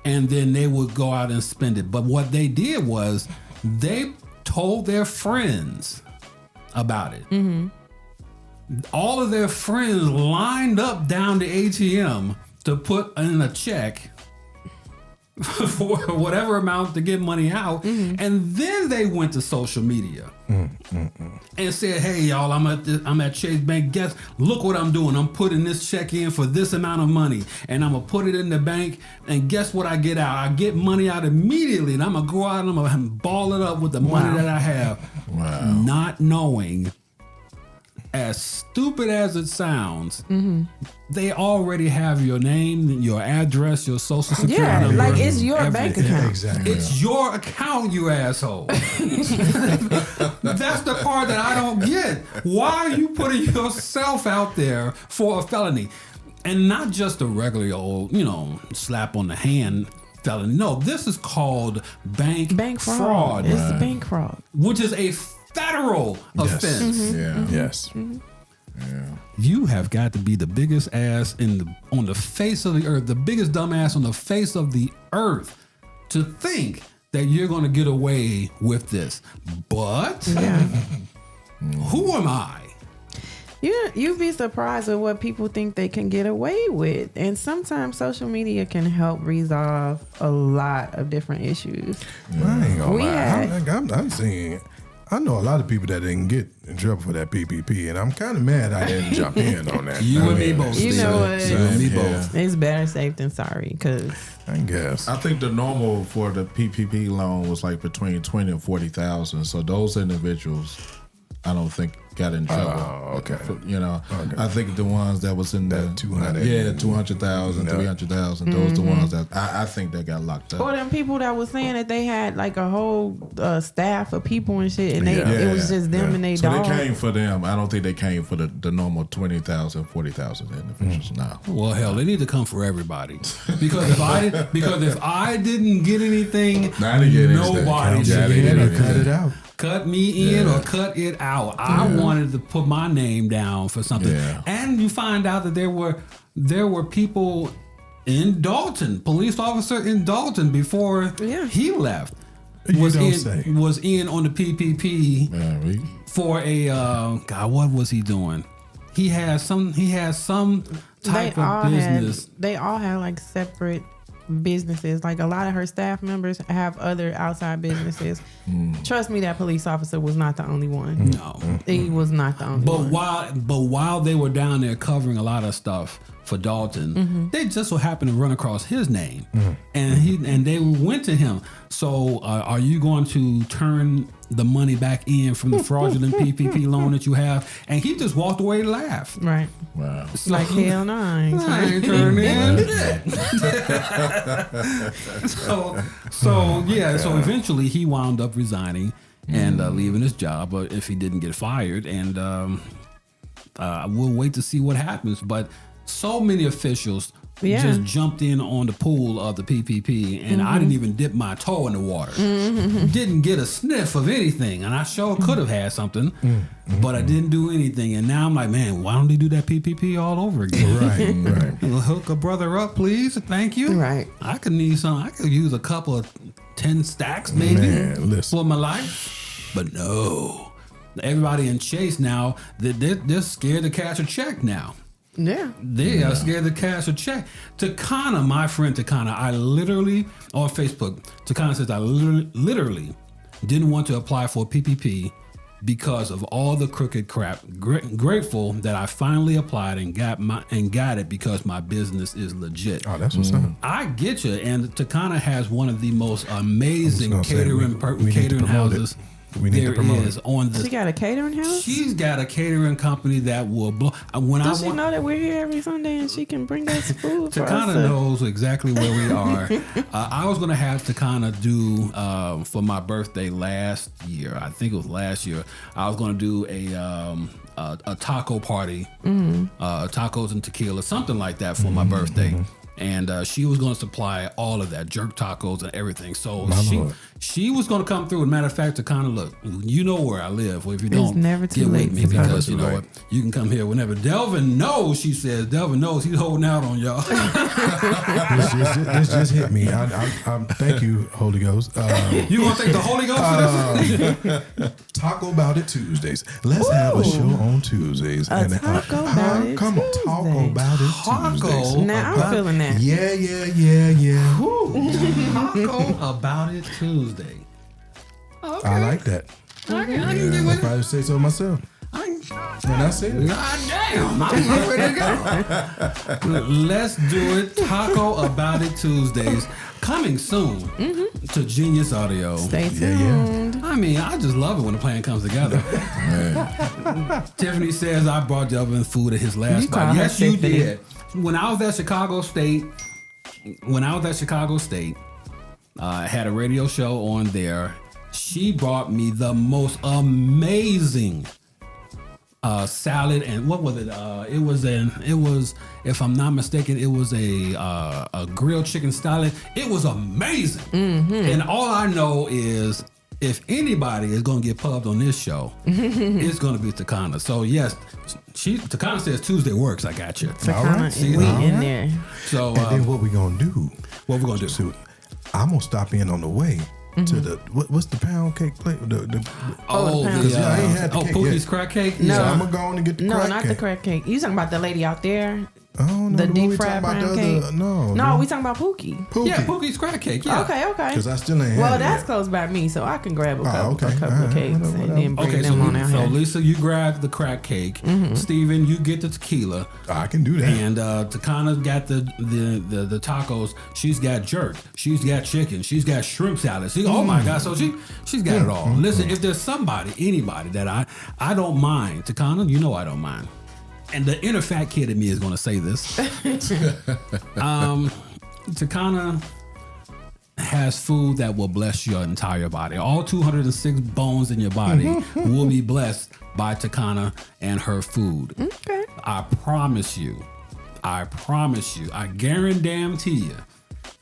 and then they would go out and spend it. But what they did was they told their friends about it. All of their friends lined up down the ATM to put in a check for whatever amount to get money out, and then they went to social media and said, "Hey, y'all, I'm at Chase Bank. Look what I'm doing. I'm putting this check in for this amount of money, and I'm gonna put it in the bank. And guess what? I get out. I get money out immediately, and I'm gonna go out and I'm gonna ball it up with the money that I have, not knowing." As stupid as it sounds, they already have your name, your address, your social security number. Like it's your bank account. Exactly. It's your account, you asshole. That's the part that I don't get. Why are you putting yourself out there for a felony? And not just a regular old, slap on the hand felony. No, this is called bank fraud. It's bank fraud. Which is a federal offense. Yes. You have got to be the biggest ass on the face of the earth, the biggest dumbass on the face of the earth, to think that you're going to get away with this. But who am I? You'd be surprised at what people think they can get away with. And sometimes social media can help resolve a lot of different issues. I ain't gonna lie. I'm seeing. I know a lot of people that didn't get in trouble for that PPP, and I'm kind of mad I didn't jump in on that. You and me both. You know what? You and me both. It's better safe than sorry, because I guess. I think the normal for the PPP loan was like between 20 and 40,000. So those individuals, I don't think got in trouble. Oh, okay. I think the ones that was in That 200. 200,000, 300,000. Those the ones that I think that got locked up. or them people that was saying that they had like a whole staff of people and shit, and it was just them and they So dog. they came for them. I don't think they came for the normal 20,000, 40,000 individuals now. Well, hell, they need to come for everybody. Because if I didn't get anything, nobody should get anything. Cut it out. Cut me in or cut it out. I wanted to put my name down for something. Yeah. And you find out that there were people in Dolton, police officer in Dalton before he left. Was in on the PPP for a God, what was he doing? He has some type of business. They all had like separate businesses. Like a lot of her staff members have other outside businesses. Trust me, that police officer was not the only one. No, he was not the only one. But while they were down there covering a lot of stuff for Dalton, they just so happened to run across his name, and they went to him. So, are you going to turn the money back in from the fraudulent PPP loan that you have? And he just walked away and laughed. Right. Wow. So, Like hell no, I ain't turning in. So eventually he wound up resigning and leaving his job, if he didn't get fired. And we'll wait to see what happens. But so many officials just jumped in on the pool of the PPP, and I didn't even dip my toe in the water. Didn't get a sniff of anything, and I sure could have had something, but I didn't do anything. And now I'm like, man, why don't they do that PPP all over again? Right. Hook a brother up, please. Thank you. Right. I could need some. I could use a couple of 10 stacks maybe for my life, but no. Everybody in Chase now, they're scared to cash a check now. Yeah. They are scared to cash a check. Takana, my friend Takana, I literally, on Facebook, Takana says, I literally didn't want to apply for PPP because of all the crooked crap. Grateful that I finally applied and got it because my business is legit. Oh, that's what's up. I get you. And Takana has one of the most amazing catering houses. We need to promote it. On the. She got a catering house? She's got a catering company that will blow. Does she know that we're here every Sunday and she can bring us food for us? Takana knows exactly where we are. I was going to have Takana do, for my birthday last year, I think it was last year, I was going to do a taco party, tacos and tequila, something like that for my birthday. And she was going to supply all of that, jerk tacos and everything. So My Lord. she was going to come through. As a matter of fact, to kind of look, you know where I live. Well, if you don't, never too get late with me to come. because you know what, you can come here whenever. Delvin knows, she says. Delvin knows he's holding out on y'all. This just hit me. I'm thank you, Holy Ghost. You want to thank the Holy Ghost for this? Talk About It Tuesdays. Let's have a show on Tuesdays. Talk About It come on, Talk Tuesday. About It Taco. Tuesdays. Now I'm feeling that. Yeah. Taco About It Tuesday. Okay. I like that. I can Yeah, get I'll with it. probably say so myself. And that's it. God damn, I'm ready to go. Let's do it. Taco About It Tuesdays. Coming soon to Genius Audio. Stay tuned. I mean, I just love it when the plan comes together. Tiffany says I brought Delvin food at his last You call spot. her Yes, you Tiffany. did. When I was at Chicago State, I had a radio show on there. She brought me the most amazing salad, and what was it? It was, if I'm not mistaken, it was a grilled chicken salad. It was amazing. And all I know is if anybody is going to get pubbed on this show, it's going to be Takana. So yes, Takana says Tuesday works. I got you. All right. See, We all in right. there. So And then what we gonna do? what we're gonna do? So I'm gonna stop in on the way to the what's the pound cake plate? The Oh, pound the, cake. I ain't had the cake Pookie's yet. crack cake. No. So I'm gonna go on and get the No, crack not cake. the crack cake. You talking about the lady out there? Oh no, The one deep we fried talking about pound the other- cake? No, No, we talking about Pookie. Pookie. Yeah, Pookie's crack cake. Yeah. Okay. Because I still ain't Well, had it that's yet. close by me, so I can grab a couple okay. of Alright, cakes whatever. and then bring Okay, them on out so here. Lisa, you grab the crack cake. Steven, you get the tequila. I can do that. And Takana's got the tacos. She's got jerk. She's got chicken. She's got shrimp salad. Oh my God! So she's got it all. Listen, if there's anybody that I don't mind, Takana, you know I don't mind. And the inner fat kid in me is going to say this. Takana has food that will bless your entire body. All 206 bones in your body will be blessed by Takana and her food. Okay. I promise you. I guarantee you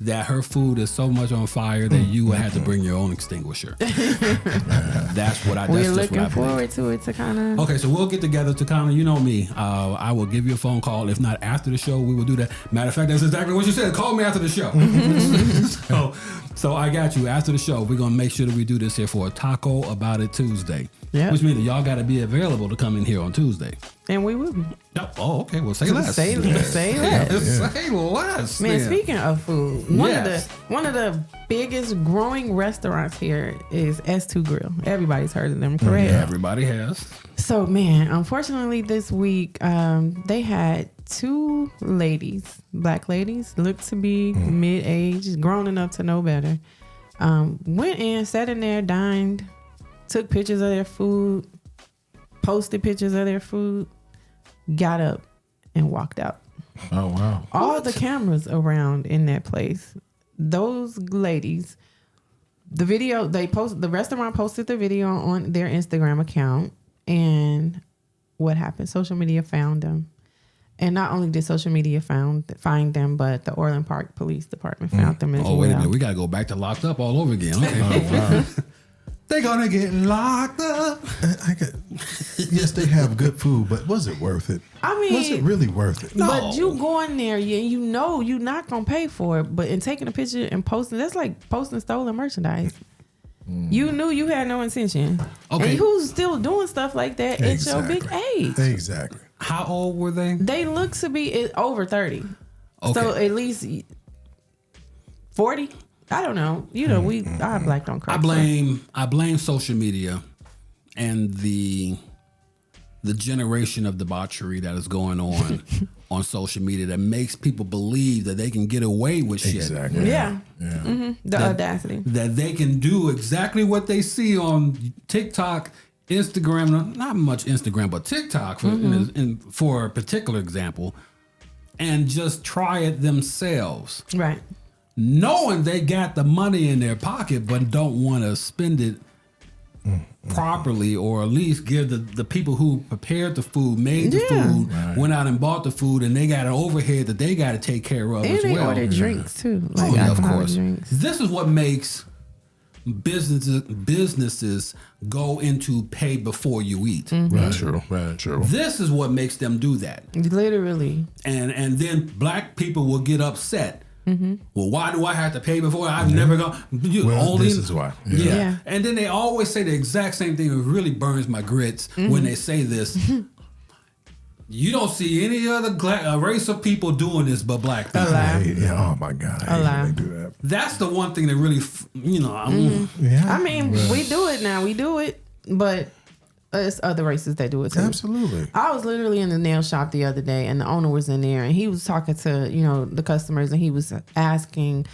that her food is so much on fire that you will have to bring your own extinguisher. That's what I. That's We're just looking what I believe. forward to it, Takana. Okay, so we'll get together, Takana. You know me. I will give you a phone call. If not after the show, we will do that. Matter of fact, that's exactly what you said. Call me after the show. So I got you. After the show, we're going to make sure that we do this here for a Taco About It Tuesday. Yeah. Which means that y'all got to be available to come in here on Tuesday. And we will be. Oh, okay. Well, say less. Say less. Say less. Man, then. speaking of food, one of the biggest growing restaurants here is S2 Grill. Everybody's heard of them, correct? Yeah, everybody has. So, man, unfortunately, this week they had two ladies, black ladies, looked to be mid-age, grown enough to know better. Went in, sat in there, dined, took pictures of their food, posted pictures of their food, got up, and walked out. Oh wow! All the cameras around in that place. Those ladies, the video they posted, the restaurant posted the video on their Instagram account, and what happened? Social media found them, and not only did social media find them, but the Orland Park Police Department found them as well. Oh, wait a minute. We got to go back to locked up all over again. Okay. They're going to get locked up. Yes, they have good food, but was it worth it? I mean, was it really worth it? But you going there, you know you're not gonna pay for it. But in taking a picture and posting, that's like posting stolen merchandise. You knew you had no intention. Okay. And who's still doing stuff like that at your big age? Exactly. How old were they? They look to be over 30. Okay. So at least 40. I don't know. You know, I black don't crack. I blame social media and the generation of debauchery that is going on on social media that makes people believe that they can get away with shit. Exactly. Yeah. Mm-hmm. The audacity. That they can do exactly what they see on TikTok, Instagram, not much Instagram, but TikTok for a particular example, and just try it themselves. properly, or at least give the people who prepared the food, made the food, went out and bought the food, and they got an overhead that they got to take care of and as they well. order drinks too, like Yeah, of alcoholic course. drinks. This is what makes businesses go into pay before you eat. Right, true. This is what makes them do that. Literally. And then black people will get upset. Well, why do I have to pay before? I've never gone. This is why. Yeah. And then they always say the exact same thing. It really burns my grits when they say this. You don't see any other race of people doing this but black people. Oh my God. I hate when they do that. That's the one thing that really, Yeah. I mean, we do it now. We do it, but it's other races that do it too. Absolutely. I was literally in the nail shop the other day, and the owner was in there, and he was talking to the customers, and he was asking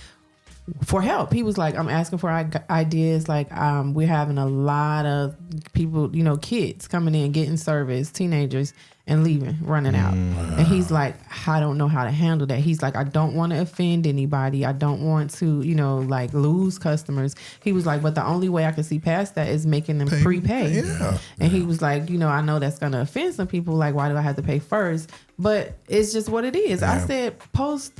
for help. He was like, "I'm asking for ideas. Like, we're having a lot of people, kids coming in, getting service, teenagers." And leaving, running out. And he's like, I don't know how to handle that. He's like, I don't want to offend anybody. I don't want to, lose customers. He was like, but the only way I can see past that is making them prepay. Yeah. And he was like, I know that's going to offend some people. Like, why do I have to pay first? But it's just what it is. I said, post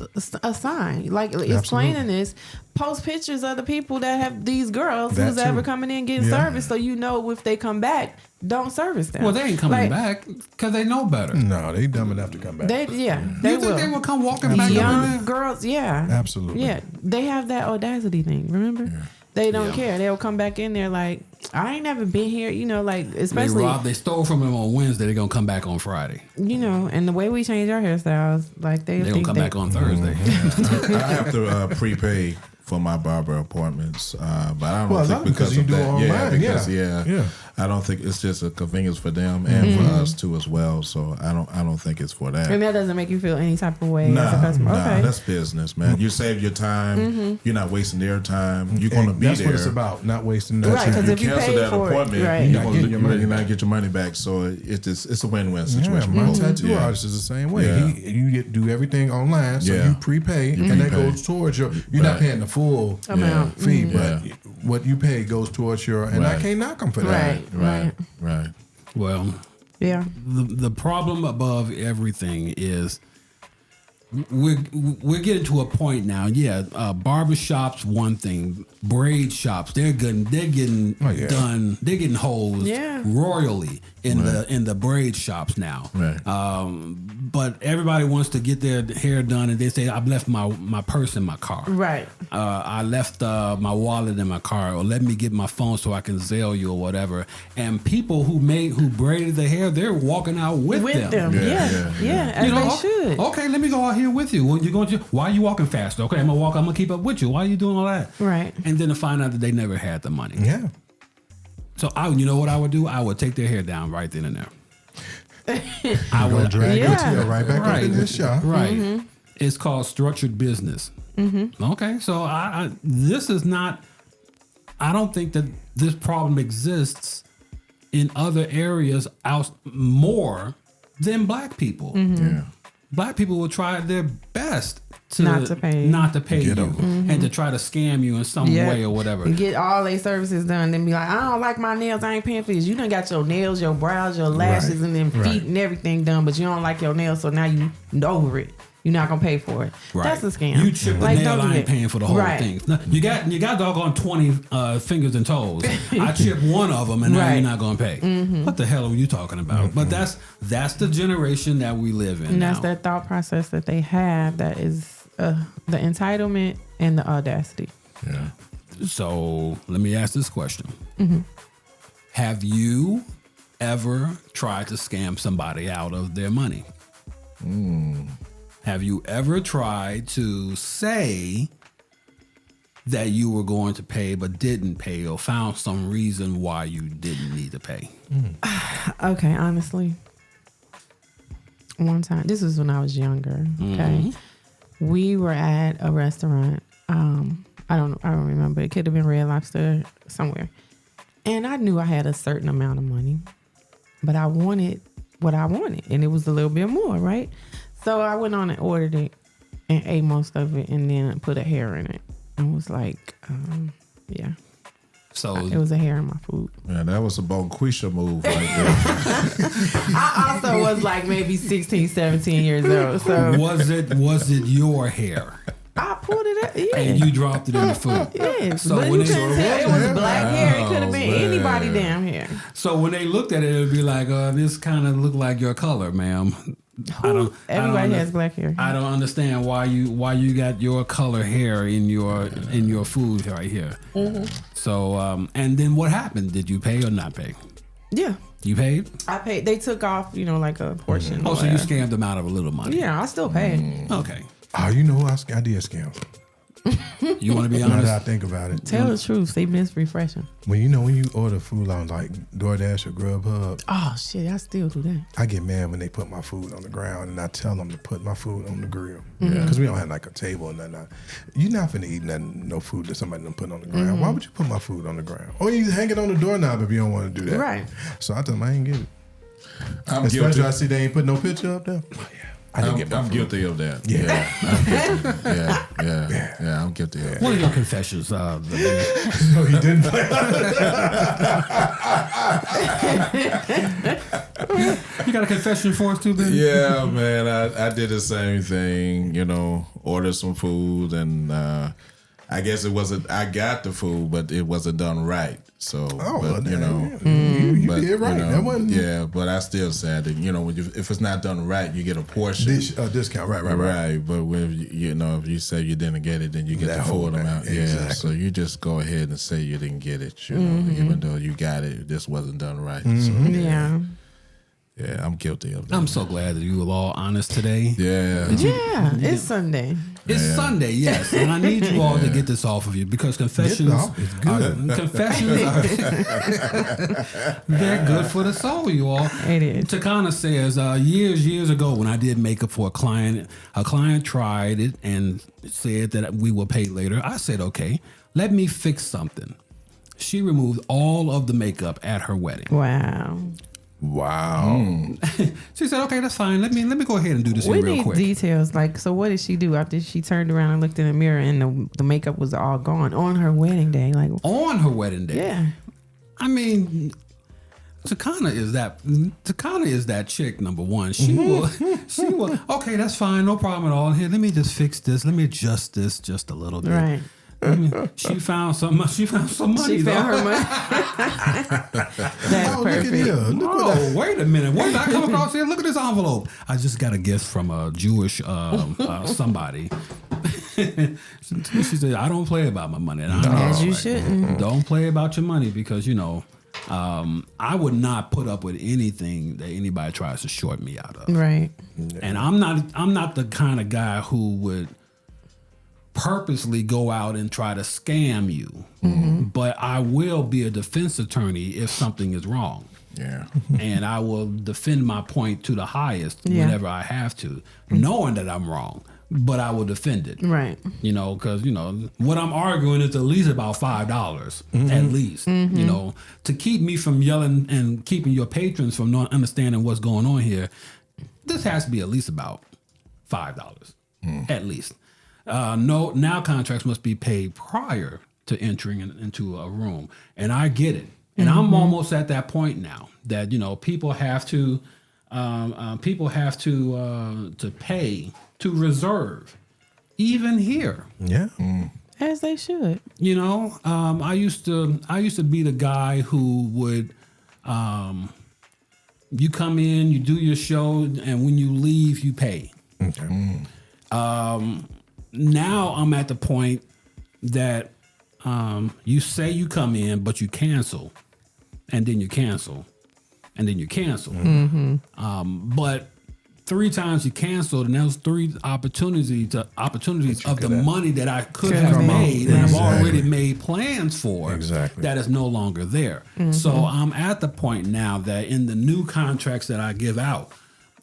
a sign, like explaining this. Post pictures of the people that have these girls who's ever coming in getting service, so if they come back, don't service them. Well, they ain't coming back because they know better. No, they dumb enough to come back. They You will. think they will come walking back up in Young there? girls, yeah, Absolutely. yeah. They have that audacity thing. Remember, they don't care. They'll come back in there like, I ain't never been here. Especially They stole from them on Wednesday. They're gonna come back on Friday. And the way we change our hairstyles, like they They're gonna come back on Thursday. I have to prepay for my barber appointments, but I don't Well, think because you of do it that. online, Yeah. I don't think it's just a convenience for them and for us too as well. So I don't think it's for that. And that doesn't make you feel any type of way as a customer. Okay. That's business, man. You save your time. You're not wasting their time. You're going to be That's there. what it's about, not wasting that Right, time. 'cause You if you cancel pay that for it, appointment, right. you're You're not going getting your money to back. get your money back. So it's a win-win situation. My tattoo artist is the same way. Yeah. You do everything online, so Yeah. you prepay, and that goes towards your. You're not paying the full Amount. fee, but what you pay goes towards your. And I can't knock them for that. Right. Well, Yeah. the problem above everything is we're getting to a point now. Yeah, barbershops, one thing. Braid shops, they're getting done. They're getting hosed royally in the braid shops now. Right. But everybody wants to get their hair done, and they say, "I've left my purse in my car." Right. I left my wallet in my car, or let me get my phone so I can Zelle you or whatever. And people who braided their hair, they're walking out with them. Yeah. As they should. Okay, let me go out here with you. Well, why are you walking faster? Okay, I'm gonna keep up with you. Why are you doing all that? Right. And then to find out that they never had the money. Yeah. So you know what I would do? I would take their hair down right then and there. I will drag your tail right back up Right. in this shop. Right. It's called structured business. Okay, so this is not. I don't think that this problem exists in other areas more than black people. Yeah. Black people will try their best to Not to pay you them. and to try to scam you in some way or whatever. And get all their services done and be like, I don't like my nails, I ain't paying for this. You done got your nails, your brows, your lashes, and then feet and everything done, but you don't like your nails, so now you over it. You're not gonna pay for it. Right. That's a scam. You chip the nail, I ain't paying for the whole Right. thing. Now, you got doggone 20 fingers and toes. I chip one of them, and now you're not gonna pay. What the hell are you talking about? But that's the generation that we live in. And that's now. that thought process that they have. That is the entitlement and the audacity. Yeah. So let me ask this question: Have you ever tried to scam somebody out of their money? Have you ever tried to say that you were going to pay but didn't pay, or found some reason why you didn't need to pay? Okay, honestly, one time, this was when I was younger. Okay, we were at a restaurant. I don't remember. It could have been Red Lobster somewhere, and I knew I had a certain amount of money, but I wanted what I wanted, and it was a little bit more, right? So I went on and ordered it and ate most of it, and then put a hair in it, and was like, yeah. So It was a hair in my food. Yeah, that was a Bonquisha move right there. I also was like maybe 16, 17 years old. So was it your hair? I pulled it up. Yeah. And you dropped it in the food. Yes, So but when you they- couldn't tell it was black hair. It could have been man. anybody damn hair. So when they looked at it, it would be like, this kind of looked like your color, ma'am. Everybody has black hair. I don't understand why you got your color hair in your food right here. Mm-hmm. So and then what happened? Did you pay or not pay? Yeah, You paid? I paid. They took off, like a portion. Oh, or so you whatever. scammed them out of a little money. Yeah, I still paid. Okay. Oh, you know who I did scams. You want to be Now that I honest? think about it. Tell the truth. They miss refreshing. When you order food on like DoorDash or Grubhub, Oh shit, I still do that. I get mad when they put my food on the ground and I tell them to put my food on the grill. Mm-hmm. Because we don't have like a table or nothing. You're not finna eat no food that somebody done put on the ground. Mm-hmm. Why would you put my food on the ground? Or you hang it on the doorknob if you don't want to do that. Right. So I tell them I ain't get it. I'm Especially guilty. I see they ain't put no picture up there. Oh, yeah. I didn't get my I'm food. guilty of that. Yeah. Yeah, I'm guilty of that. What are your confessions? No, he didn't play. You got a confession for us too, Ben? Yeah, man, I did the same thing, ordered some food, and I guess it wasn't, I got the food, but it wasn't done right. So, Oh, but, well, you did right. That wasn't yeah, but I still said that, if it's not done right, you get a portion. discount. Right. Right, but when if you say you didn't get it, then you get That the full whole amount. thing, Yeah, exactly. so you just go ahead and say you didn't get it, even though you got it, this wasn't done right. So, Yeah. yeah, I'm guilty of that. I'm so glad that you were all honest today. Yeah. Yeah, it's Sunday. It's Sunday, yes, and I need you all to get this off of you because confessions, It's good. confessions, they're good for the soul, you all. It is. Takana says, years ago when I did makeup for a client tried it and said that we will pay later. I said, okay, let me fix something. She removed all of the makeup at her wedding. Wow. Wow. She said, okay, that's fine. Let me go ahead and do this We here real need quick. details. Like, so what did she do after she turned around and looked in the mirror and the makeup was all gone on her wedding day? Like, On her wedding day. yeah. I mean, Takana is that chick, number one. She will, okay, that's fine, no problem at all. Here, let me just fix this. Let me adjust this just a little bit. Right. She found some money. She found though. her money. That's Oh, look at perfect. here. Look what Oh, wait a minute. What did I come across here? Look at this envelope. I just got a gift from a Jewish somebody. She said, I don't play about my money. And I know, As you right? shouldn't. Don't play about your money because, I would not put up with anything that anybody tries to short me out of. Right. And I'm not the kind of guy who would purposely go out and try to scam you. But I will be a defense attorney if something is wrong. Yeah. And I will defend my point to the highest Yeah. whenever I have to, knowing that I'm wrong, but I will defend it. Right. Because what I'm arguing is at least about $5, at least. To keep me from yelling and keeping your patrons from not understanding what's going on here. This has to be at least about $5, at least. Now contracts must be paid prior to entering into a room, and I get it. And I'm almost at that point now that people have to to pay to reserve, even here. Yeah. As they should. I used to be the guy who would you come in, you do your show, and when you leave, you pay. Okay. Now I'm at the point that you say you come in, but you cancel, and then you cancel, and then you cancel. But 3 times you canceled, and those 3 opportunities of the money that I could have made and I've already made plans for. Exactly. That is no longer there. So I'm at the point now that in the new contracts that I give out,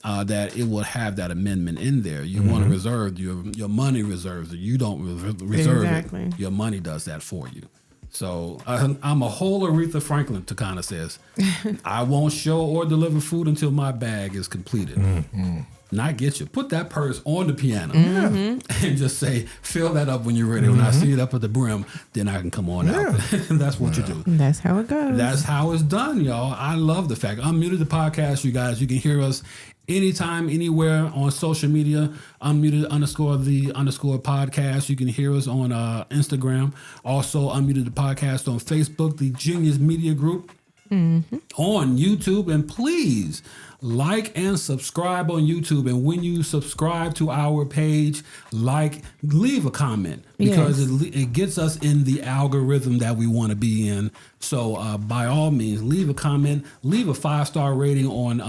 that it will have that amendment in there. You want to reserve your money reserves it. You don't reserve Exactly. it. Your money does that for you. So I'm a whole Aretha Franklin, Takana says. I won't show or deliver food until my bag is completed. not get you. Put that purse on the piano and just say, fill that up when you're ready. When I see it up at the brim, then I can come on out. That's what you do. That's how it goes. That's how it's done, y'all. I love the fact. Unmuted the podcast, you guys. You can hear us anytime, anywhere on social media. Unmuted _the_ podcast. You can hear us on Instagram. Also, Unmuted the podcast on Facebook, the Genius Media Group. On YouTube, and please like and subscribe on YouTube. And when you subscribe to our page, leave a comment, because it gets us in the algorithm that we want to be in. So by all means, leave a comment, leave a 5-star rating on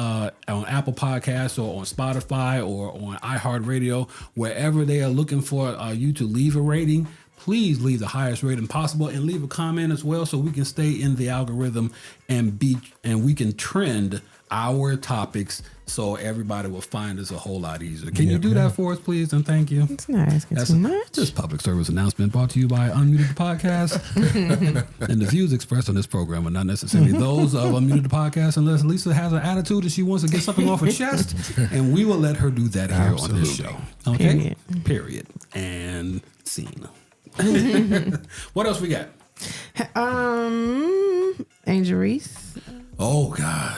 Apple Podcasts or on Spotify or on iHeartRadio, wherever they are looking for you to leave a rating. Please leave the highest rating possible and leave a comment as well, so we can stay in the algorithm and we can trend our topics so everybody will find us a whole lot easier. Can you do that for us, please? And thank you. It's not asking too much. This public service announcement brought to you by Unmuted the Podcast. And the views expressed on this program are not necessarily those of Unmuted the Podcast, unless Lisa has an attitude and she wants to get something off her chest, and we will let her do that here on this show. Okay? Period. And scene. What else we got? Angel Reese. Oh God.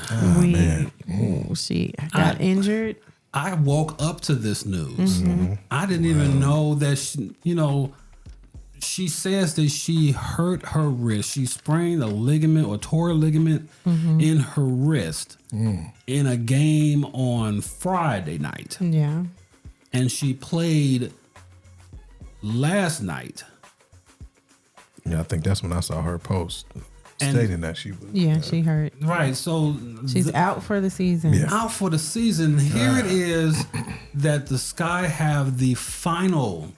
She got injured. I woke up to this news. I didn't even know that she says that she hurt her wrist. She sprained a ligament or tore a ligament in her wrist in a game on Friday night. Yeah. And she played last night. Yeah, I think that's when I saw her post stating that she was. Yeah, she hurt. Right, so she's out for the season. Yeah. Out for the season. Here it is that the Sky have the final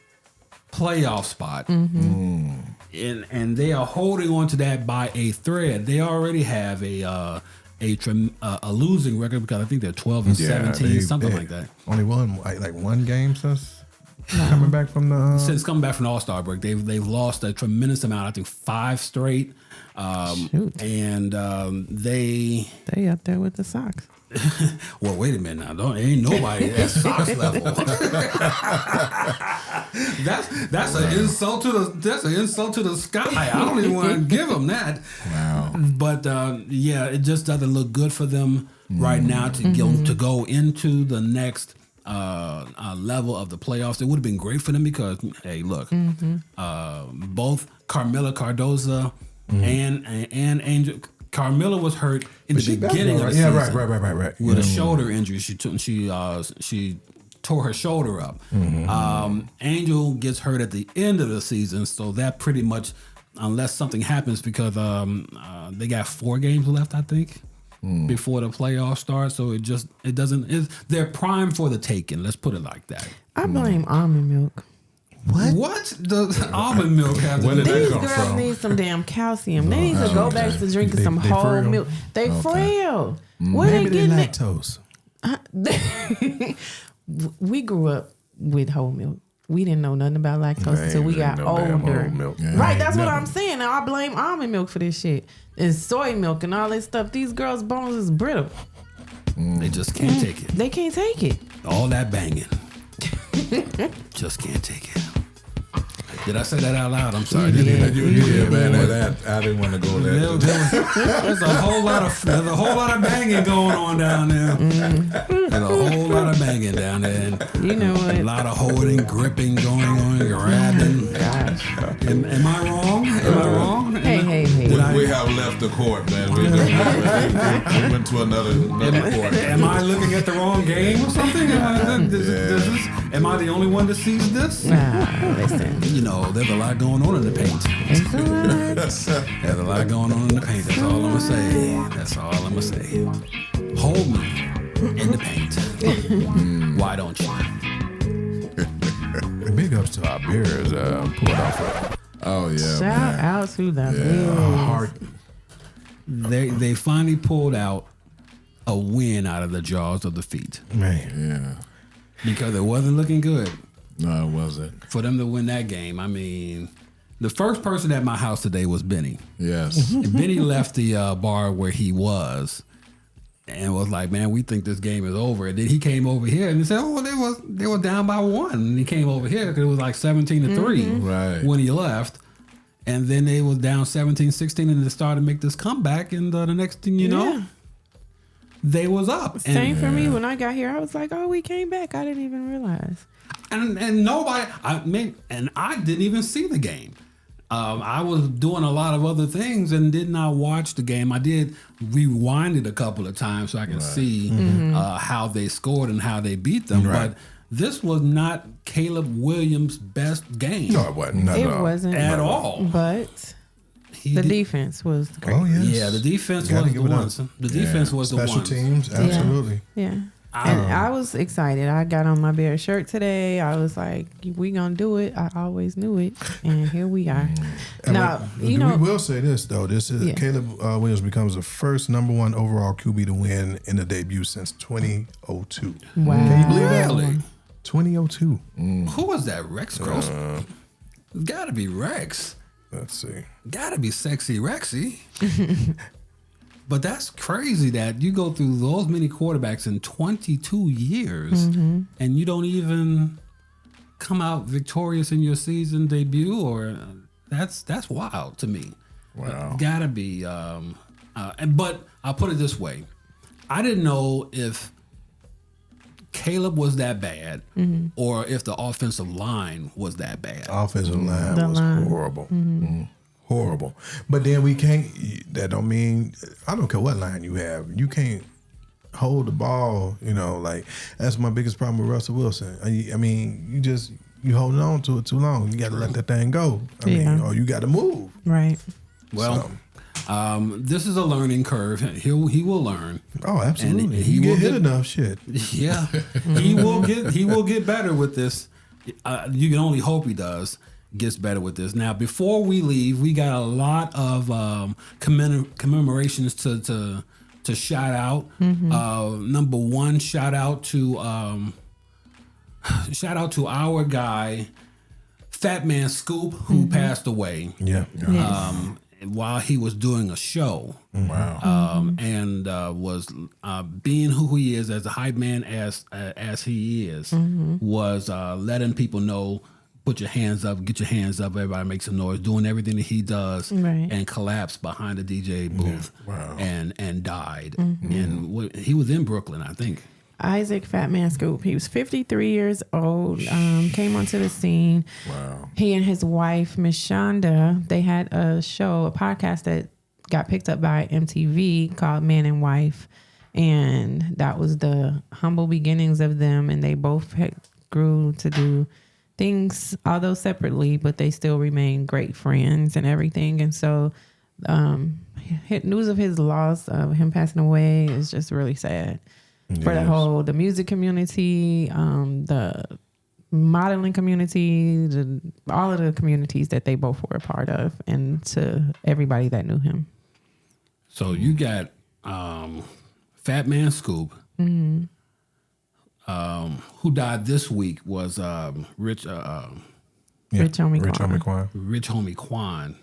playoff spot, and they are holding on to that by a thread. They already have a losing record, because I think they're 12-17, something like that. Only won like one game since coming back from the since coming back from the All-Star break. They've lost a tremendous amount. I think 5 straight. And they up there with the Sox. Well, wait a minute now. Ain't nobody at Sox level. That's an insult to the Sky. I don't even want to give them that. Wow. But it just doesn't look good for them right now to go into the next level of the playoffs. It would have been great for them because, hey, look, both Carmela Cardoza and Angel. Carmela was hurt in the beginning of the season. Right. With a shoulder injury. She tore her shoulder up. Angel gets hurt at the end of the season, so that pretty much, unless something happens, because they got 4 games left, I think, before the playoffs start. So they're primed for the taking. Let's put it like that. I blame almond milk. What does almond milk have to do? These girls need some damn calcium. They need to go back to drinking some whole milk. They frail. Where Maybe they getting lactose. We grew up with whole milk. We didn't know nothing about lactose until we got older. Right, that's what I'm saying. Now I blame almond milk for this shit. And soy milk and all this stuff. These girls' bones is brittle. They just can't take it. They can't take it. All that banging. Just can't take it. Did I say that out loud? I'm sorry. Yeah, man. I didn't want to go there. There's a whole lot of banging going on down there. There's a whole lot of banging down there. And you know what? A lot of holding, gripping going on, grabbing. Gosh. Am I wrong? Hey. We have left the court, man. We went to another court. Am I looking at the wrong game or something? Am I the only one that sees this? Listen. There's a lot going on in the paint. There's a lot going on in the paint. That's all I'm going to say. Hold me in the paint. Why don't you? Big ups to our beers pulled off. Oh, yeah. Shout out to the beers. They finally pulled out a win out of the jaws of defeat. Man. Yeah. Because it wasn't looking good. No, it wasn't. For them to win that game, I mean, the first person at my house today was Benny. Yes. Benny left the bar where he was and was like, man, we think this game is over. And then he came over here and he said, oh, they were down by 1. And he came over here because it was like 17-3 Right. when he left. And then they was down 17-16 and they started to make this comeback. And the next thing you know, they was up. Same for me. When I got here, I was like, oh, we came back. I didn't even realize. And nobody, I didn't even see the game. I was doing a lot of other things and did not watch the game. I did rewind it a couple of times so I could see how they scored and how they beat them. Right. But this was not Caleb Williams' best game. No, it wasn't. Not It at all. wasn't At all. But He the did- defense was great. Oh, yes. Yeah, the defense Gotta was give the it up. ones. The defense was the Special ones. teams, absolutely. Yeah. And I was excited. I got on my Bear shirt today. I was like, we gonna do it. I always knew it. And here we are. Now, we will say this, though. This is Caleb Williams becomes the first number 1 overall QB to win in a debut since 2002. Wow. Can you believe that? Really? 2002. Who was that? Rex Grossman? It's gotta be Rex. Let's see. Gotta be Sexy Rexy. But that's crazy that you go through those many quarterbacks in 22 years and you don't even come out victorious in your season debut, or that's wild to me. Wow. Gotta be. But I'll put it this way: I didn't know if Caleb was that bad, or if the offensive line was that bad. Offensive line The was line. horrible. Horrible. But then we can't, that don't mean, I don't care what line you have. You can't hold the ball, like that's my biggest problem with Russell Wilson. I mean, you holding on to it too long. You got to let that thing go. I mean, or you got to move. Right. Well, this is a learning curve. He will learn. Oh, absolutely. And You will get hit enough, shit. Yeah, he will get better with this. You can only hope he gets better with this. Now, before we leave, we got a lot of commemorations to shout out. Number 1, shout out to our guy, Fat Man Scoop, who passed away. Yeah. While he was doing a show. Wow. And was being who he is as a hype man as he is, was letting people know, put your hands up, get your hands up, everybody makes a noise, doing everything that he does, and collapsed behind the DJ booth and died. And he was in Brooklyn, I think. Isaac Fat Man Scoop. He was 53 years old. Came onto the scene. Wow. He and his wife, Miss Shonda, they had a podcast that got picked up by MTV called Man and Wife. And that was the humble beginnings of them. And they both grew to do things, although separately, but they still remain great friends and everything. And so news of his loss, of him passing away, is just really sad. For the music community, the modeling community, all of the communities that they both were a part of, and to everybody that knew him. So you got Fat Man Scoop, who died this week was Rich Homie Quan. Rich Homie Quan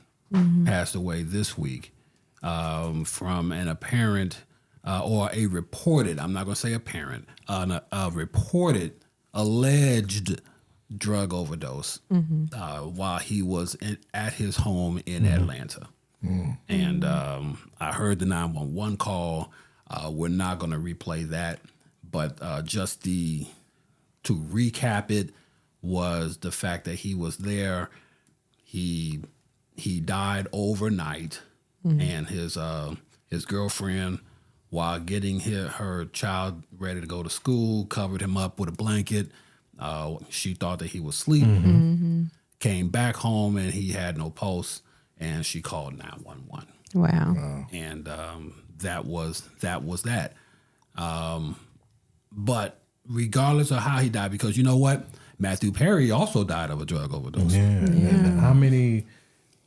passed away this week from an apparent or a reported, I'm not going to say apparent, a reported alleged drug overdose while he was at his home in Atlanta. And I heard the 911 call. We're not going to replay that, but just to recap it was the fact that he was there. He died overnight, and his girlfriend, while getting her child ready to go to school, covered him up with a blanket. She thought that he was asleep. Came back home and he had no pulse, and she called 911. Wow. And that was that. But regardless of how he died, because you know what? Matthew Perry also died of a drug overdose. Yeah. How many?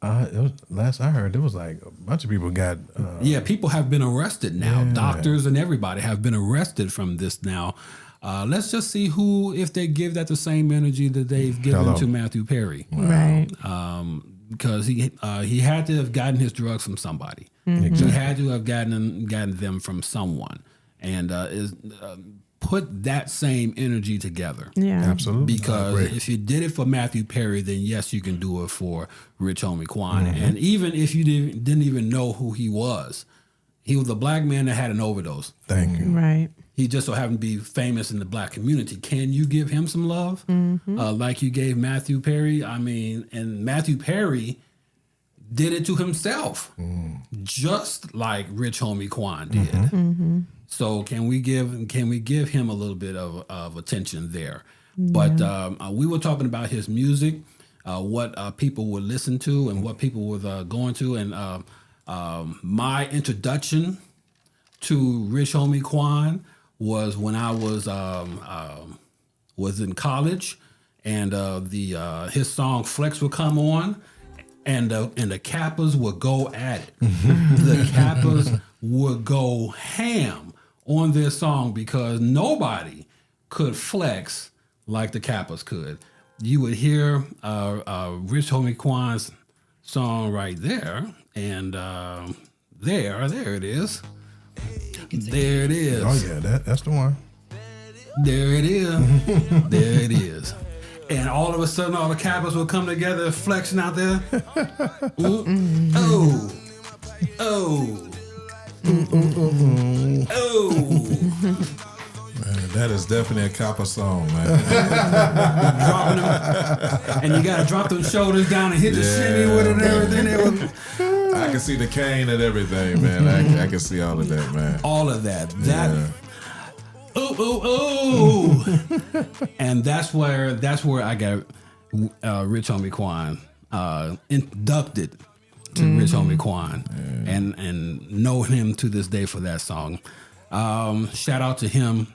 Last I heard, there was like a bunch of people got. People have been arrested now. Doctors and everybody have been arrested from this now. Let's just see if they give that the same energy that they've given to Matthew Perry. Right. Because he had to have gotten his drugs from somebody. He had to have gotten them from someone. and put that same energy together. Yeah. Absolutely. Because if you did it for Matthew Perry, then yes, you can do it for Rich Homie Quan. And even if you didn't even know who he was a black man that had an overdose. Thank you. Right. He just so happened to be famous in the black community. Can you give him some love like you gave Matthew Perry? I mean, and Matthew Perry did it to himself, just like Rich Homie Quan did. So can we give him a little bit of attention there? But we were talking about his music, what people would listen to, and what people were going to, and my introduction to Rich Homie Quan was when I was in college, and his song Flex would come on. And the Kappas would go at it. The Kappas would go ham on this song because nobody could flex like the Kappas could. You would hear Rich Homie Quan's song right there, and there it is. There it is. Oh yeah, that's the one. There it is. There it is. And all of a sudden, all the Kappas would come together, flexing out there. Oh, oh, oh. Man, that is definitely a Kappa song, man. Dropping them, and you got to drop them shoulders down and hit the shimmy with it and everything. I can see the cane and everything, man. I can see all of that, man. All of that. And that's where I got Rich Homie Quan inducted to Rich Homie Quan, and know him to this day for that song. Shout out to him.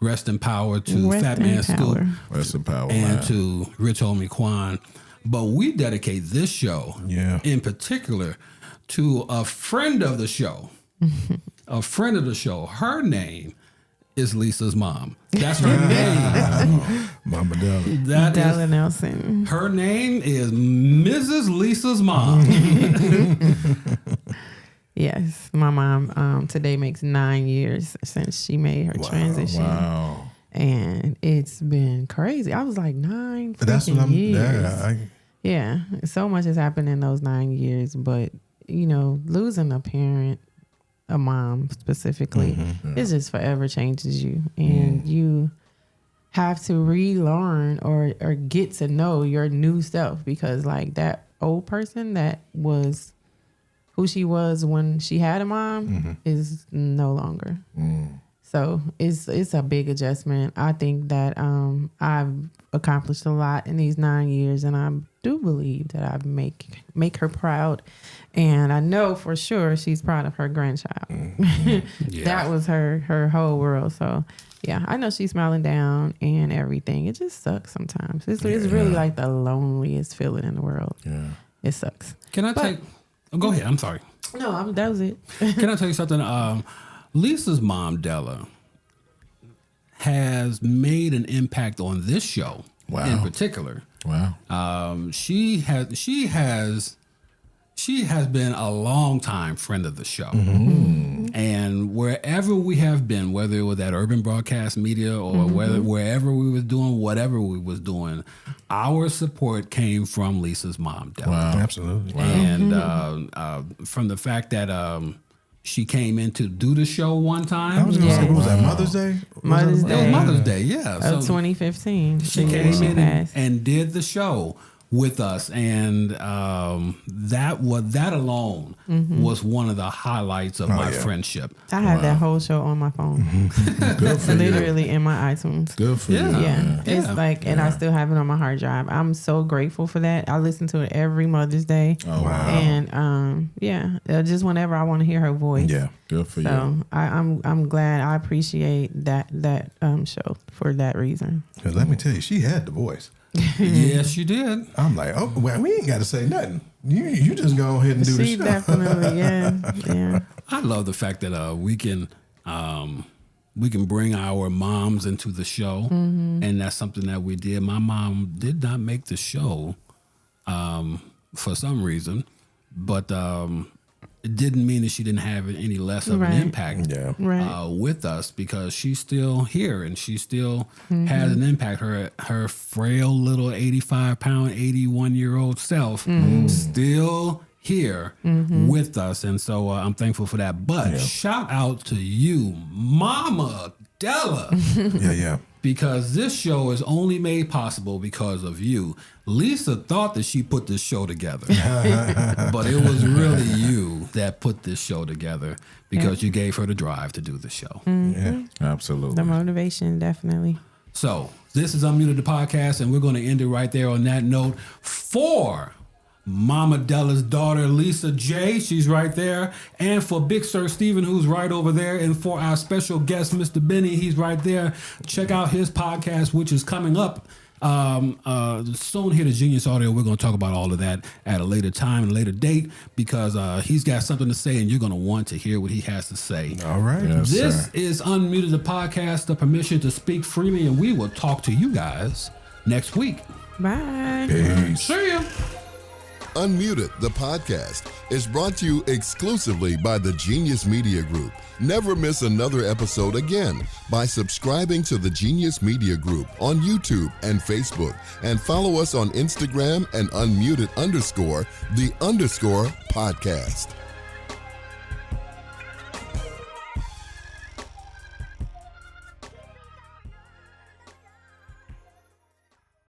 Rest in power to Fat Man Scoop. Rest in power, and man. to Rich Homie Quan. But we dedicate this show in particular to a friend of the show. A friend of the show. Her name is Lisa's mom. That's her name. Mama Della. Della Nelson. Her name is Mrs. Lisa's mom. Yes, my mom today makes 9 years since she made her transition. Wow. And it's been crazy. I was like 9 That's what I'm. years. Yeah, so much has happened in those 9 years, but losing a parent, a mom specifically, it just forever changes you, and you have to relearn or get to know your new self, because like that old person that was who she was when she had a mom is no longer. So it's a big adjustment. I think that I've accomplished a lot in these 9 years, and I do believe that I make her proud, and I know for sure she's proud of her grandchild. That was her whole world. So yeah, I know she's smiling down and everything. It just sucks sometimes. It's really like the loneliest feeling in the world. Yeah, it sucks. Can I take? Oh, go ahead. I'm sorry. No, that was it. Can I tell you something? Lisa's mom, Della, has made an impact on this show in particular. Wow. She has been a long time friend of the show. And wherever we have been, whether it was at Urban Broadcast Media or wherever we was doing whatever we was doing, our support came from Lisa's mom, Della. Wow. Absolutely. Wow. And from the fact that she came in to do the show one time. I was going to say, what was that, Mother's Day? Mother's Day. It was Mother's Day, yeah. Of 2015. She came in and did the show with us, and that alone was one of the highlights of my friendship. I have that whole show on my phone. Good for Literally in my iTunes. Good for you. Yeah. It's like, and I still have it on my hard drive. I'm so grateful for that. I listen to it every Mother's Day. Oh, wow. And just whenever I want to hear her voice. Yeah. Good for you. So I'm glad. I appreciate that show for that reason. Because let me tell you, she had the voice. Yes, you did. I'm like, oh, well, we ain't got to say nothing. You just go ahead and do the She show. definitely, yeah. I love the fact that we can bring our moms into the show, and that's something that we did. My mom did not make the show for some reason, but it didn't mean that she didn't have any less of an impact with us, because she's still here and she still has an impact. Her frail little 85-pound, 81-year-old self still here with us. And so I'm thankful for that. But shout out to you, Mama Della. Yeah. Because this show is only made possible because of you. Lisa thought that she put this show together, but it was really you that put this show together, because you gave her the drive to do the show. Yeah, absolutely. The motivation, definitely. So this is Unmuted the Podcast, and we're going to end it right there on that note. For Mama Della's daughter, Lisa J, she's right there. And for Big Sir Steven, who's right over there. And for our special guest, Mr. Benny, he's right there. Check out his podcast, which is coming up soon here to Genius Audio. We're going to talk about all of that at a later time and later date, because he's got something to say and you're going to want to hear what he has to say. All right. Yes, This sir. is Unmuted the Podcast, the permission to speak freely, and we will talk to you guys next week. Bye. Peace. See ya. Unmuted, the podcast, is brought to you exclusively by the Genius Media Group. Never miss another episode again by subscribing to the Genius Media Group on YouTube and Facebook, and follow us on Instagram and unmuted_the_podcast.